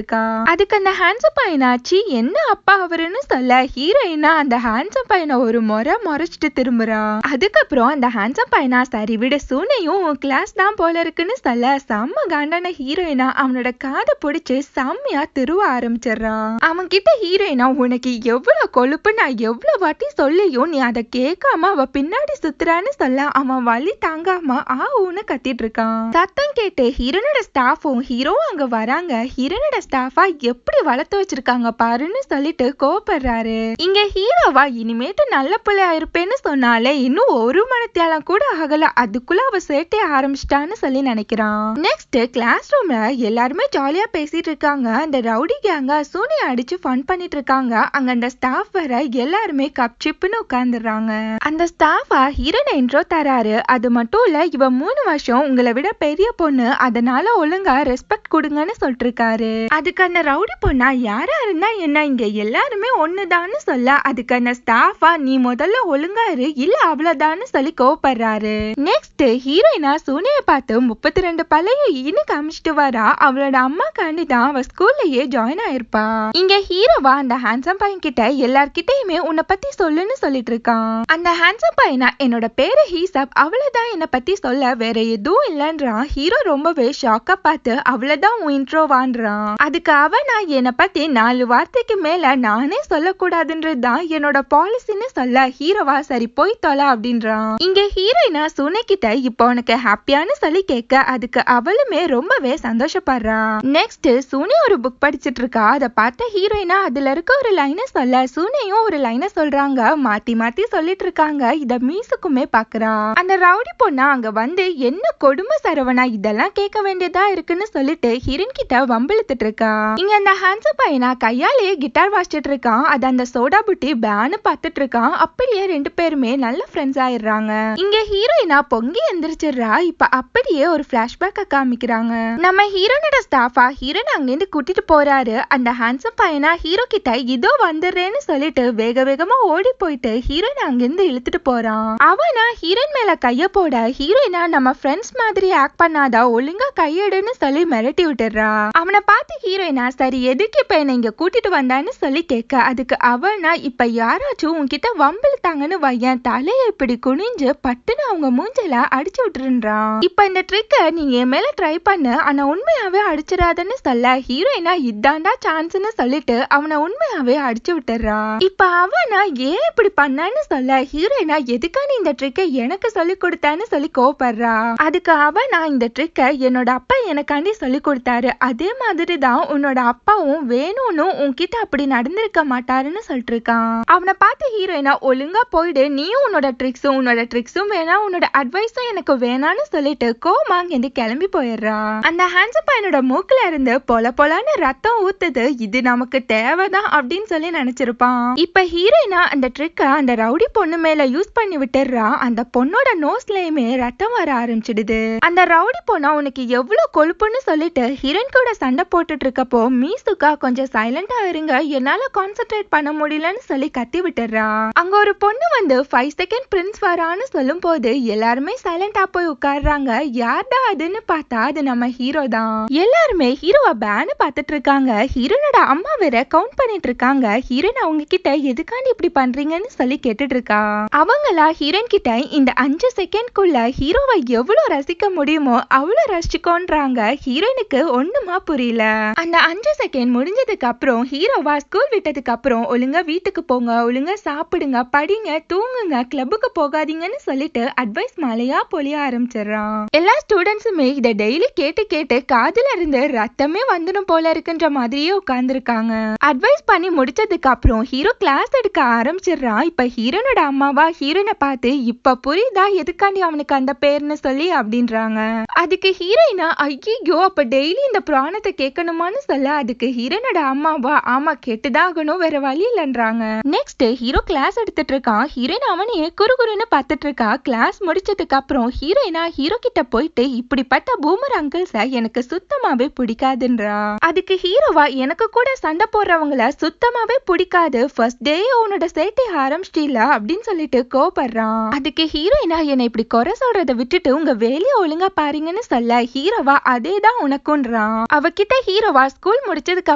இருக்கான். அதுக்கு அந்த ஹேண்ட்ஸம் பையனாச்சு என்ன அப்பா அவருன்னு சொல்ல ஹீரோயினா அந்த ஹேண்ட்ஸம் பையனை ஒரு முறைச்சிட்டு திரும்புறான். அதுக்கப்புறம் அந்த ஹேண்ட்ஸம் பையனா சரி விட சூனையும் கிளாஸ் தான் போல இருக்குன்னு சொல்ல செம்ம காண்டான ஹீரோயினா அவனோட காதை பிடிச்சு செம்மையா திருவ ஆரம்பிச்சிடறான். அவன் கிட்ட ஹீரோயினா உனக்கு எவ்வளவு கொழுப்பு, நான் எவ்வளவு வாட்டி சொல்லியும் நீ அதை கேட்காம அவ பின்னாடி சுத்துறான்னு சொல்ல அவன் வலி தாங்காம ஆவுன்னு கத்திட்டு இருக்கான். சத்தம் கேட்டு ஹீரோனோட ஸ்டாஃபும் ஹீரோவும் அங்க வராங்க. ஹீரோனோட ஸ்டாஃபா எப்படி வளர்த்து வச்சிருக்காங்க பாருன்னு சொல்லிட்டு கோபப்படுறாரு. இங்க ஹீரோவா இனிமேட்டு நல்ல பிள்ளையா இருப்பேன்னு சொன்னாலே இன்னும் ஒரு மணித்தியாலம் கூட ஆகல, அதுக்குள்ள அவ சேட்டைய ஆரம்பிச்சிட்டான்னு சொல்லி நினைக்கிறான். நெக்ஸ்ட் கிளாஸ் ரூம்ல எல்லாருமே ஜாலியா பேசிட்டு இருக்காங்க. அந்த ரவுடி கேங்க சூனியை அடிச்சு ஃபன் பண்ணிட்டு இருக்காங்க. அங்க அந்த ஸ்டாஃப் வர எல்லாருமே கப் சிப்னு உட்கார்ந்துடுறாங்க. அந்த ஸ்டாஃபா ஹீரோனை இன்ட்ரோ தராரு. அது மட்டும் இல்ல, இவ 3 வருஷம் உங்களை விட பெரிய பொண்ணு, அதனால ஒழுங்கா ரெஸ்பெக்ட் கொடுங்கன்னு சொல்லிட்டு இருக்காரு. அதுக்கு அந்த ரவுடி பொண்ணா யாரா இருந்தா என்ன, இங்க எல்லாருமே ஒண்ணுதான்னு சொல்ல அதுக்கு அந்த ஸ்டாஃபா நீ முதல்ல ஒழுங்கா இரு இல்ல அவ்வளவுதான்னு சொல்லி கோவப்படுறாரு. நெக்ஸ்ட் ஹீரோயினா சூனியை பார்த்து 32 பழைய ஈனு காமிச்சிட்டு வரா. அவளோட அம்மா காண்டி தான் அவ ஸ்கூல்லயே ஜாயின் ஆயிருப்பா. இங்க ஹீரோவா அந்த ஹேண்ட்ஸம் பையன் கிட்ட எல்லார்கிட்டயுமே உன்னை பத்தி சொல்லுன்னு சொல்லிட்டு இருக்கான். அந்த ஹேண்ட்ஸம் பையனா என்னோட பேரு ஹீசப், அவ்வளவுதான் என்ன பத்தி சொல்ல வேற எதுவும் இல்லன்றான். ஹீரோ ரொம்பவே ஷாக்கா பார்த்து அவ்வளவுதான் உன் இன்ட்ரோவான்றான். அதுக்கு அவனா என்னை பத்தி 4 வார்த்தைக்கு மேல நானே சொல்லக்கூடாதுன்றதுதான் என்னோட பாலிசின்னு சொல்ல ஹீரோவா சரி போய் தொலை அப்படின்றான். இங்க ஹீரோயினா சூனை கிட்ட இப்போ உனக்கு ஹாப்பியான்னு சொல்லி கேட்க அதுக்கு அவளுமே ரொம்பவே சந்தோஷப்படுறா. நெக்ஸ்ட் சூனி ஒரு புக் படிச்சிட்டு இருக்கா. அதை பார்த்த ஹீரோயினா அதுல இருக்க ஒரு லைனை சொல்ல சூனையும் ஒரு லைனை சொல்றாங்க. மாத்தி மாத்தி சொல்லிட்டு இருக்காங்க. இத மீசுக்குமே பாக்குறா. அந்த ரவுடி பொண்ணா அங்க வந்து என்ன கொடுமை சரவணா, இதெல்லாம் கேட்க வேண்டியதா இருக்குன்னு சொல்லிட்டு ஹீரோயின் கிட்ட வம்பிழுத்துட்டு இருக்கா. இங்க அந்த ஹேண்ட்ஸம் பையனா கையாலேயே கிட்டார் வாசிச்சிட்டு இருக்கான். அது அந்த சோடா புட்டி பேனு பார்த்துட்டு இருக்கான். அப்படியே 2 பேருமே நல்ல ஃப்ரெண்ட்ஸ் ஆயிடுறாங்க. இங்க ஹீரோயினா பொங்கி எந்திரிச்சிடுறா. இப்ப அப்படியே ஒரு பிளாஷ்பேக்க காமிக்கிறாங்க. நம்ம ஹீரோனோட ஸ்டாஃபா ஹீரோன் அங்கிருந்து கூட்டிட்டு போறாரு. அந்த ஹேண்ட்ஸம் பையனா ஹீரோ கிட்ட இதோ வந்துடுறேன்னு சொல்லிட்டு வேக வேகமா ஓடி போயிட்டு ஹீரோயின் அங்கிருந்து இழுத்துட்டு போறான். அவனா ஹீரோயின் மேல கைய போட ஹீரோயினா நம்ம ஃப்ரெண்ட்ஸ் மாதிரி ஆக்ட் பண்ணாதா, ஒழுங்கா கையெடுன்னு சொல்லி மிரட்டி விட்டுறா. அவனை பார்த்து ஹீரோயினா சரி எதுக்கு இப்ப என்ன இங்க கூட்டிட்டு வந்தான்னு சொல்லி கேட்க அதுக்கு அவனா இப்ப யாராச்சும் உன்கிட்ட வம்பிழுத்தாங்கன்னு வையன் தலையை இப்படி குனிஞ்சு பட்டுன்னு அவங்க மூஞ்சில அடிச்சு விட்டுருன்றான். இப்ப இந்த ட்ரிக்க நீ என் மேல ட்ரை பண்ணு, ஆனா உண்மையாவே அடிச்சிடாதன்னு சொல்ல ஹீரோயினா இதாண்டா சான்ஸ்னு சொல்லிட்டு அவனை உண்மையாவே அடிச்சு விட்டுறா. இப்ப அவனா ஏன் இப்படி பண்ணான்னு சொல்ல ஹீரோயினா எதுக்கா நீ இந்த ட்ரிக்க எனக்கு சொல்லி கொடுத்தான்னு சொல்லி கோவப்படுறா. அதுக்கு அவனா இந்த ட்ரிக்க என்னோட அப்பா எனக்காண்டி சொல்லி கொடுத்தாரு, அதே மாதிரிதான் உன்னோட அப்பாவும் வேணும்னு உன்கிட்ட அப்படி நடந்திருக்க மாட்டாருன்னு சொல்லிட்டு இருக்கான். அவனை பார்த்து ஹீரோயினா ஒழுங்கா போயிடு, நீயும் உன்னோட ட்ரிக்ஸும் வேணா, உன்னோட அட்வைஸும் எனக்கு வேணான்னு சொல்லிட்டு கோமா இருந்து கிளம்பி போயிடுறா. அந்த ஹேண்ட்ஸம் பையனோட மூக்குல இருந்து பொல பொலன்னு ரத்தம் ஊத்துது. இது நமக்கு தேவைதான் அப்படின்னு சொல்லி நினைச்சிருப்பான். இப்ப ஹீரோயினா அந்த ட்ரிக்க அந்த ரவுடி பொண்ணு மேல யூஸ் பண்ணி விட்டுறா. அந்த பொண்ணோட நோஸ்லயுமே ரத்தம் வர ஆரம்பிச்சிடுது. அந்த ரவுடி பொண்ணா உனக்கு எவ்வளவு கொழுப்புன்னு சொல்லிட்டு ஹீரோயின் கூட சண்டை போட்டுட்டு இருக்கப்போ மீசுக்கா கொஞ்சம் சைலண்டா இருங்க, என்னால கான்சென்ட்ரேட் பண்ண முடியலன்னு சொல்லி கத்தி விட்டுறா. அங்க ஒரு பொண்ணு வந்து 5 செகண்ட் பிரின்ஸ் வரான்னு சொல்லும் போது எல்லாருமே சைலண்டா போய் உட்கார்றாங்க. யார்டா அதுன்னு பார்த்தா அது நம்ம ஹீரோ தான். எல்லாருமே ஹீரோவை பேனு பார்த்துட்டு இருக்காங்க. ஹீரோனோட அம்மா வேற கவுண்ட் பண்ணிட்டு இருக்காங்க. ஹீரோயின் அவங்க கிட்ட எதுக்காண்டி இப்படி பண்றீங்கன்னு சொல்லி கேட்டுட்டு இருக்கா. அவங்களா ஹீரோயின் கிட்ட இந்த 5 செகண்ட்குள்ள ஹீரோவை எவ்வளவு ரசிக்க முடியுமோ அவ்வளவு ரசிச்சுக்கோன்றாங்க. ஹீரோயினுக்கு ஒண்ணுமா புரியல. அந்த 5 செகண்ட் முடிஞ்சதுக்கு அப்புறம் ஹீரோவா ஸ்கூல் விட்டதுக்கு அப்புறம் ஒழுங்கா வீட்டுக்கு போங்க, ஒழுங்கா சாப்பிடுங்க, படிங்க, தூங்குங்க, கிளப்புக்கு போகாதீங்கன்னு சொல்லிட்டு அட்வைஸ் மலையா பொழிய ஆரம்பிச்சிடறான். எல்லா ஸ்டூடெண்ட்ஸுமே இதை டெய்லி கேட்டு கேட்டு காதுல இருந்து ரத்தமே வந்துடும் போல இருக்குன்ற மாதிரியே உட்கார்ந்துருக்காங்க. அட்வைஸ் பண்ணி முடிச்சதுக்கு அப்புறம் ஹீரோ கிளாஸ் எடுக்க ஆரம்பிச்சிடறான். இப்ப ஹீரோனோட அம்மாவா ஹீரோனை பார்த்து இப்ப புரியுதா எதுக்காண்டி அவனுக்கு அந்த பேர்னு சொல்லி அப்படின்றாங்க. அதுக்கு ஹீரோயினா ஐயோ அப்ப டெய்லி இந்த புராணத்தை கேட்கணுமான்னு சொல்ல அதுக்கு ஹீரோனோட அம்மாவா ஆமா கேட்டுதான் ஆகணும், வேற வழி இல்லைன்றாங்க. நெக்ஸ்ட் ஹீரோ கிளாஸ் எடுத்துட்டு இருக்கான். ஹீரோயின் அவனையே குறுகுறுன்னு பார்த்துட்டு இருக்கா. கிளாஸ் முடிச்சதுக்கு அப்புறம் ஹீரோ ஹீரோயினா ஹீரோ கிட்ட போயிட்டு இப்படிப்பட்ட பூமர் அங்கிள்ஸ எனக்கு சுத்தமாவே பிடிக்காதுன்றா. அதுக்கு ஹீரோவா எனக்கு கூட சண்டை போடுறவங்கள சுத்தமாவே பிடிக்காது, ஃபர்ஸ்ட் டே உன்னோட சேட்டை ஆரம்பிச்சிட்டீல அப்படின்னு சொல்லிட்டு கோபப்படுறான். அதுக்கு ஹீரோயினா என்னை இப்படி குறை சொல்றதை விட்டுட்டு உங்க வேலையை ஒழுங்கா பாருங்கன்னு சொல்ல ஹீரோவா அதேதான் உனக்குன்றான். அவகிட்ட ஹீரோவா ஸ்கூல் முடிச்சதுக்கு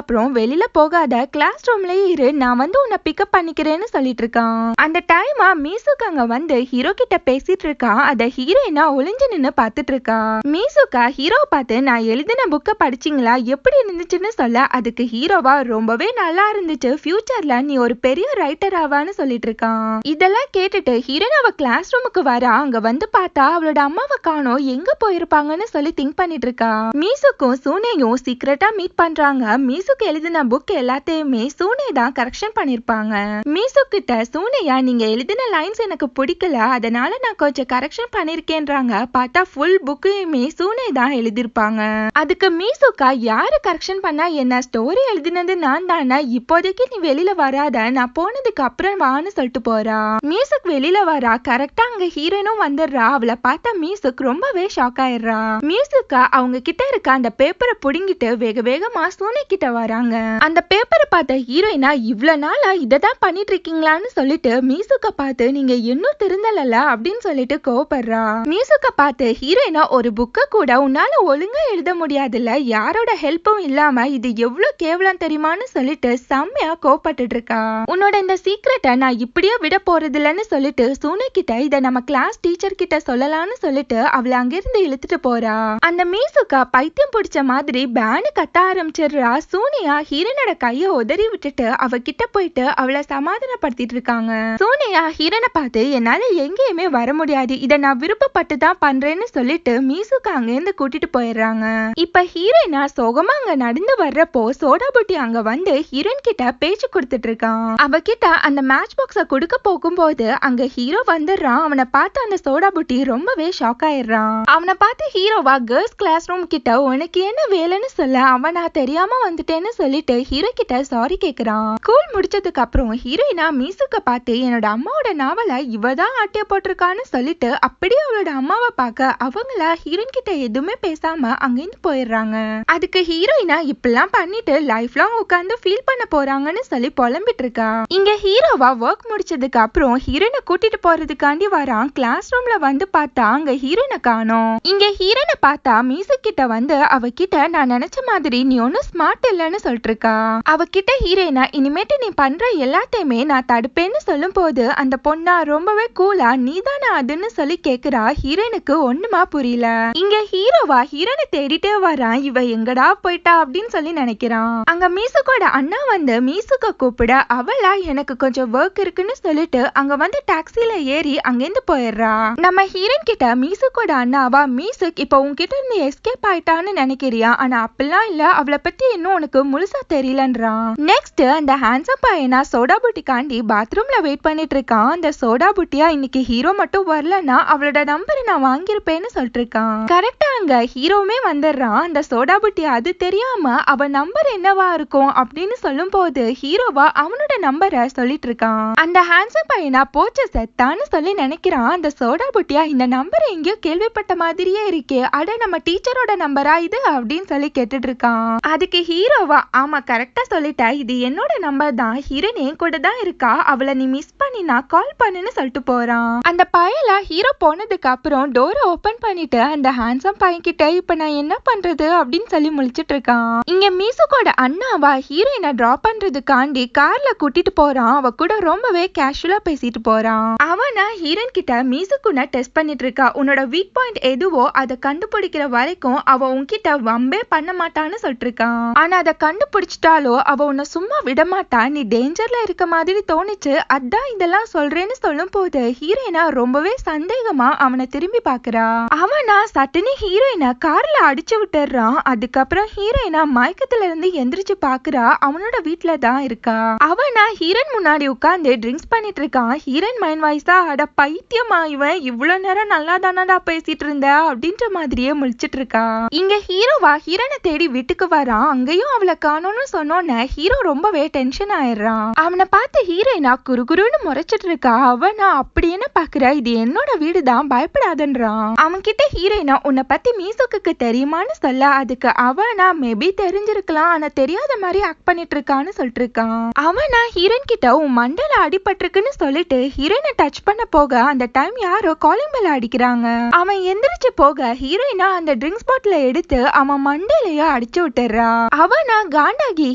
அப்புறம் வெளியில போகாத, கிளாஸ் ரூம்லயே இரு, நான் வந்து உன்னை பிக்கப் பண்ணிக்கிறேன்னு சொல்லிட்டு இருக்கான். அந்த டைமா மீசுக்கு அங்க வந்து ஹீரோ கிட்ட பேசிட்டு இருக்கான். அத ஹீரோயினா ஒளிஞ்சு நின்னு பாத்துட்டு இருக்கா. மீசுக்கா ஹீரோ பார்த்து நான் எழுதின புக்க படிச்சீங்களா, எப்படி இருந்துச்சுன்னு சொல்ல அதுக்கு ஹீரோவா ரொம்பவே நல்லா இருந்துச்சு, ஃபியூச்சர்ல நீ ஒரு பெரிய ரைட்டர் ஆவான்னு சொல்லிட்டு இருக்கான். இதெல்லாம் கேட்டுட்டு ஹீரோயின் அவ கிளாஸ் ரூமுக்கு வரா. அங்க வந்து பார்த்தா அவளோட அம்மாவை காணோம், எங்க போயிருப்பாங்கன்னு சொல்லி திங்க் பண்ணிட்டு இருக்கா. மீசுக்கும் சூனேயும் சீக்கிரட்டா மீட் பண்றாங்க. மீசுக்கு எழுதின புக் எல்லாத்தையுமே சூனே தான் கரெக்ஷன் பண்ணிருப்பாங்க. மீசு கிட்ட சூனையா நீங்க எழுதின லைன்ஸ் எனக்கு பிடிக்கல, அதனால நான் கொஞ்சம் கரெக்ஷன் பண்ணிருக்கேன்றாங்க. பார்த்தா ஃபுல் புக்கையுமே சூனே தான் எழுதிருப்பாங்க. அதுக்கு மீசுக்கா யாரு கரெக்ஷன் பண்ணா என்ன, ஸ்டோரி எழுதினது நான் தானே, இப்போதைக்கு நீ வெளியில வராத, நான் போனதுக்கு அப்புறம் வான்னு சொல்லிட்டு போறா. மியூசிக் வெளியில வரா. கரெக்டா அங்க ஹீரோனும் வந்துடுறா. அவளை பார்த்தா மியூசிக் ரொம்பவே ஷாக் ஆயிடுறா. மியூசிக்கா அவங்க கிட்ட இருக்க அந்த பேப்பரை புடுங்கிட்டு வேக வேகமா சூனே கிட்ட வராங்க. அந்த பேப்பரை பார்த்த ஹீரோயினா இவ்வளவு நாளா இததான் பண்ணிட்டு இருக்கீங்களான்னு சொல்லிட்டு மியூசிக்க பார்த்து நீங்க இன்னும் திருந்தல அப்படின்னு சொல்லிட்டு கோவப்படுறா. மியூசிக்க பார்த்து ஹீரோயினா ஒரு புக்க கூட உன்னால ஒழுங்கா எழுத முடியாதுல்ல, யாரோட ஹெல்ப்பும் இல்லாம, இது எவ்வளவு கேவலம் தெரியுமான்னு சொல்லிட்டு செம்மையா கோவப்பட்டு இருக்கா. உன்னோட இந்த சீக்ரெட்டை நான் இப்படியே விட போறது இல்லன்னு சொல்லிட்டு சூனே கிட்ட இத நம்ம கிளாஸ் டீச்சர் கிட்ட சொல்லலாம்னு சொல்லிட்டு அவளை அங்கிருந்து இழுத்துட்டு போறா. அந்த மீசுக்கா பைத்தியம் பிடிச்ச மாதிரி பேனு கத்த ஆரம்பிச்சிடுறா. சூனியா ஹீரோனோட கைய உதறி விட்டுட்டு அவகிட்ட போயிட்டு அவளை சமாதானப்படுத்திட்டு இருக்காங்க. சூனியா ஹீரோனை பார்த்து என்னால எங்கேயுமே வர முடியாது, இத நான் விருப்பப்பட்டு தான் பண்றேன்னு சொல்லிட்டு மீசுக்கா அங்க இருந்து கூட்டிட்டு போயிடுறாங்க. இப்ப ஹீரோயினா சோகமா அங்க நடந்து வர்றப்போ சோடா புட்டி அங்க வந்து ஹீரோயின் கிட்ட பேச்சு கொடுத்துட்டு இருக்கான். அவகிட்ட அந்த மேட்ச் பாக்ஸ கொடுக்க போகும்போது அங்க ஹீரோ வந்துடுறான். அவனை பார்த்து அந்த சோடா புட்டி ரொம்பவே ஷாக் ஆயிடுறான். அவனை பார்த்து ஹீரோவா கேர்ள்ஸ் கிளாஸ் ரூம் கிட்ட உனக்கு என்ன வேலைன்னு சொல்ல அவன் நான் தெரியாம வந்துட்டேன்னு சொல்லிட்டு ஹீரோ கிட்ட சாரி கேக்குறான். ஸ்கூல் முடிச்சதுக்கு அப்புறம் ஹீரோயினா மீசுக்க பார்த்து என்னோட அம்மாவோட நாவலை இவதான் ஆட்டிய போட்டிருக்கான்னு சொல்லிட்டு அப்படியே அவளோட அம்மாவை பார்க்க அவங்கள ஹீரோயின் கிட்ட எதுவுமே பேசாம அங்கிருந்து போயிடுறாங்க. அதுக்கு ஹீரோயினா இப்பெல்லாம் பண்ணிட்டு லைஃப் லாங் உட்காந்து ஃபீல் பண்ண போறாங்கன்னு சொல்லி புலம்பிட்டு இருக்கா. இங்க ஹீரோவா ஒர்க் முடிச்சதுக்கு அப்புறம் ஹீரோயினை கூட்டிட்டு போறதுக்காண்டி வரான். கிளாஸ் ரூம்ல வந்து பார்த்தா அங்க ஹீரோயினை காணோம். இங்க ஹீரோயினை பார்த்தா மியூசிக் கிட்ட வந்து அவகிட்ட நான் நினைச்ச மாதிரி நீ ஒன்னும் ஸ்மார்ட் இல்லன்னு சொல்லிட்டு இருக்கா. அவகிட்ட ஹீரோயினா இனிமேட்டு நீ பண்ற எல்லாத்தையுமே நான் தடுப்பேன்னு சொல்லும் போது அந்த பொண்ணா ரொம்பவே கூலா நீதானே அதுன்னு சொல்லி கேக்குறா. ஹீரோயினுக்கு ஒண்ணுமா புரியல. இங்க ஹீரோவா ஹீரோனை தேடிட்டே வரான். இவ எங்கடா போயிட்டா அப்படின்னு சொல்லி நினைக்கிறான். அங்க மீசுக்கோட அண்ணா வந்து மீசுக்க கூப்பிட அவளா எனக்கு கொஞ்சம் ஒர்க் இருக்குன்னு சொல்லிட்டு அங்க வந்து டாக்ஸில ஏறி அங்கிருந்து போயிடுறா. நம்ம ஹீரோயின் கிட்ட மீசுக்கோட அண்ணாவா மீசுக் இப்ப உன்கிட்ட இருந்து எஸ்கேப் ஆயிட்டான்னு நினைக்கிறியா, ஆனா அப்படிலாம் இல்ல, அவளை பத்தி இன்னும் உனக்கு முழுசா தெரியலன்றான். நெக்ஸ்ட் அந்த ஹேண்ட்ஸம் பையனா சோடா புட்டிக்காண்டி பாத்ரூம்ல வெயிட் பண்ணிட்டு இருக்கான். அந்த சோடா புட்டியா இன்னைக்கு ஹீரோ மட்டும் வரலன்னா அவளோட நம்பரை நான் வாங்கியிருப்பேன்னு சொல்லிட்டு இருக்கான். கரெக்டா அங்க ஹீரோவுமே வந்துடுறான். அந்த சோடா புட்டி அது தெரியாம அவன் நம்பர் என்னவா இருக்கும் அப்படின்னு சொல்லும் போது ஹீரோவா அவனோட நம்பரை சொல்லிட்டு இருக்கான். அந்த ஹேண்ட்ஸம் பையனா போச்சு செத்தான்னு சொல்லி நினைக்கிறான். அந்த சோடா புட்டியா இந்த நம்பரை எங்கேயோ கேள்விப்பட்ட மாதிரியே இருக்கே, அட நம்ம டீச்சரோட நம்பரா இது அப்படின்னு சொல்லி கேட்டுட்டு இருக்கான். அதுக்கு ஹீரோவா ஆமா கரெக்டா சொல்லிட்ட, இது என்னோட நம்பர் தான், ஹீரோயின் என் கூட தான் இருக்கா, அவளை நீ மிஸ் பண்ணினா கால் பண்ணுன்னு சொல்லிட்டு போறான். அந்த பயல ஹீரோ போனதுக்கு அப்புறம் டோரை ஓபன் பண்ணிட்டு அந்த ஹேண்ட்ஸம் பையன் கிட்ட இப்ப நான் என்ன பண்றது அப்படின்னு சொல்லி முழிச்சிட்டு இருக்கான். இங்க மீசுக்கோட அண்ணாவா ஹீரோயினை டிராப் பண்றதுக்காண்டி கார்ல கூட்டிட்டு போறான். அவ கூட ரொம்பவே கேஷுவலா பேசிட்டு போறான். அவனா ஹீரோயின் கிட்ட மீசுக்குன டெஸ்ட் பண்ணிட்டு இருக்கா. உன்னோட வீக் பாயிண்ட் எதுவோ அதை கண்டுபிடிக்கிற வரைக்கும் அவ உன்கிட்ட வம்பே பண்ண மாட்டான்னு சொல்லிட்டு இருக்கான். ஆனா அதை கண்டுபிடிச்சிட்டாலோ அவ உன்னை சும்மா விட மாட்டா, நீ டேஞ்சர்ல இருக்க மாதிரி தோணிச்சு, அதான் இதெல்லாம் சொல்றேன்னு சொல்லும் போது ஹீரோயினா ரொம்பவே சந்தேகமா அவனை திரும்பி பாக்குறா. அவனா சட்டுனி ஹீரோயினை கார்ல அடிச்சு விட்டுறான். அதுக்கப்புறம் ஹீரோயினா மயக்கத்துல இருந்து எந்திரிச்சு பாக்குறா. அவனோட வீட்டுல தான் இருக்கா. அவனா ஹீரோயின் முன்னாடி உட்கார்ந்து ட்ரிங்க்ஸ் பண்ணிட்டு இருக்கான். ஹீரோயின் மைண்ட் வாய்ஸா அட பைத்தியமா இவன் இவ்வளவு நேரம் நல்லா தானடா பேசிட்டு இருந்த அப்படின்ற மாதிரியே முழிச்சிட்டு இருக்கா. இங்க ஹீரோவா ஹீரோனை தேடி வீட்டுக்கு வரான். அங்கேயும் அவளை காணோம்னு சொன்னோன்னு ஹீரோ ரொம்பவே டென்ஷன் ஆயிடுறான். அவனை பார்த்து ஹீரோயினா குறுகுறுன்னு முறைச்சிட்டு இருக்கா. அவனா அப்படி என்ன பாக்குற, இது என்னோட வீடு தான், பயப்படாத தெரியாதுன்றான். அவன் கிட்ட ஹீரோயினா உன்னை பத்தி மீசுக்கு தெரியுமான்னு சொல்ல அதுக்கு அவனா மேபி தெரிஞ்சிருக்கலாம் ஆனா தெரியாத மாதிரி ஆக்ட் பண்ணிட்டு இருக்கான்னு சொல்லிட்டு இருக்கான். அவனா ஹீரோயின் கிட்ட உன் மண்டல அடிபட்டிருக்குன்னு சொல்லிட்டு ஹீரோயினை டச் பண்ண போக அந்த டைம் யாரோ காலிங் பெல் அடிக்கிறாங்க. அவன் எந்திரிச்சு போக ஹீரோயினா அந்த ட்ரிங்க்ஸ் பாட்டில எடுத்து அவன் மண்டையிலேயே அடிச்சு விட்டுறா. அவனா காண்டாகி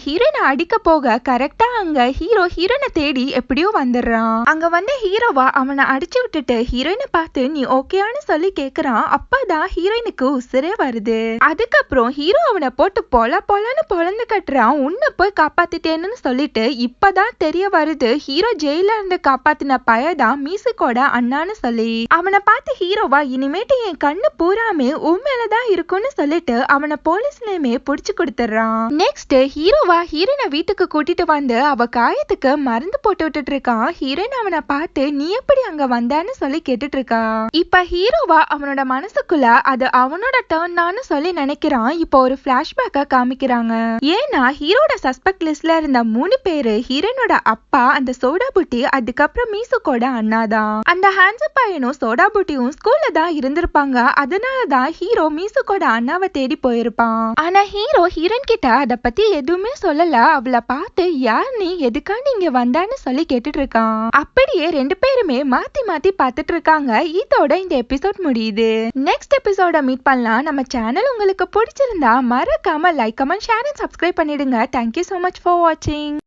ஹீரோயினை அடிக்க போக கரெக்டா அங்க ஹீரோயினை தேடி எப்படியோ வந்துடுறான். அங்க வந்து ஹீரோவா அவனை அடிச்சு விட்டுட்டு ஹீரோயினை பார்த்து நீ ஓகேன்னு சொல்லி கேக்குறான். அப்பதான் ஹீரோயினுக்கு உசுரே வருது. அதுக்கப்புறம் ஹீரோ அவனை போட்டு பொலன்னு பொலந்து கட்டுறான். உன்னை போய் காப்பாத்திட்டேன்னு சொல்லிட்டு இப்பதான் தெரிய வருது ஹீரோ ஜெயில இருந்து காப்பாத்தின பையதான் மீசுக்கோட அண்ணான்னு சொல்லி. அவனை பார்த்து ஹீரோவா இனிமேட்டு என் கண்ணு பூராமே உன் மேலதான் இருக்கும்னு சொல்லிட்டு அவனை போலீஸ்லயுமே புடிச்சு கொடுத்துறான். நெக்ஸ்ட் ஹீரோவா ஹீரோயினை வீட்டுக்கு கூட்டிட்டு வந்து அவ காயத்துக்கு மருந்து போட்டு விட்டுட்டு இருக்கான். ஹீரோயின் அவனை பார்த்து நீ எப்படி அங்க வந்தான்னு சொல்லி கேட்டுட்டு இருக்கான். இப்ப ஹீரோவா அவனோட மனசுக்குள்ள அது அவனோட டர்ன் தான்னு சொல்லி நினைக்கிறான். இப்போ ஒரு பிளாஷ்பேக்கா காமிக்கிறாங்க. ஏன்னா ஹீரோட சஸ்பெக்ட் லிஸ்ட்ல இருந்த 3 பேரு ஹீரோனோட அப்பா, அந்த சோடா புட்டி, அதுக்கப்புறம் மீசுக்கோட அண்ணாதான். அந்த ஹேண்ட்ஸம் பையனும் சோடா புட்டியும் ஸ்கூல்ல தான் இருந்திருப்பாங்க. அதனாலதான் ஹீரோ மீசுக்கோட அண்ணாவை தேடி போயிருப்பான். ஆனா ஹீரோ ஹீரோயின் கிட்ட அத பத்தி எதுவுமே சொல்லல. அவளை பார்த்து யார் நீ, எதுக்காண்டி இங்க வந்தான்னு சொல்லி கேட்டுட்டு இருக்கான். அப்படியே 2 பேருமே மாத்தி மாத்தி பார்த்துட்டு இருக்காங்க. இதோட இந்த எபிசோட் முடியுது. நெக்ஸ்ட் எபிசோட மீட் பண்ணலாம். நம்ம சேனல் உங்களுக்கு பிடிச்சிருந்தா மறக்காம like, comment, share and subscribe பண்ணிடுங்க. Thank you so much for watching.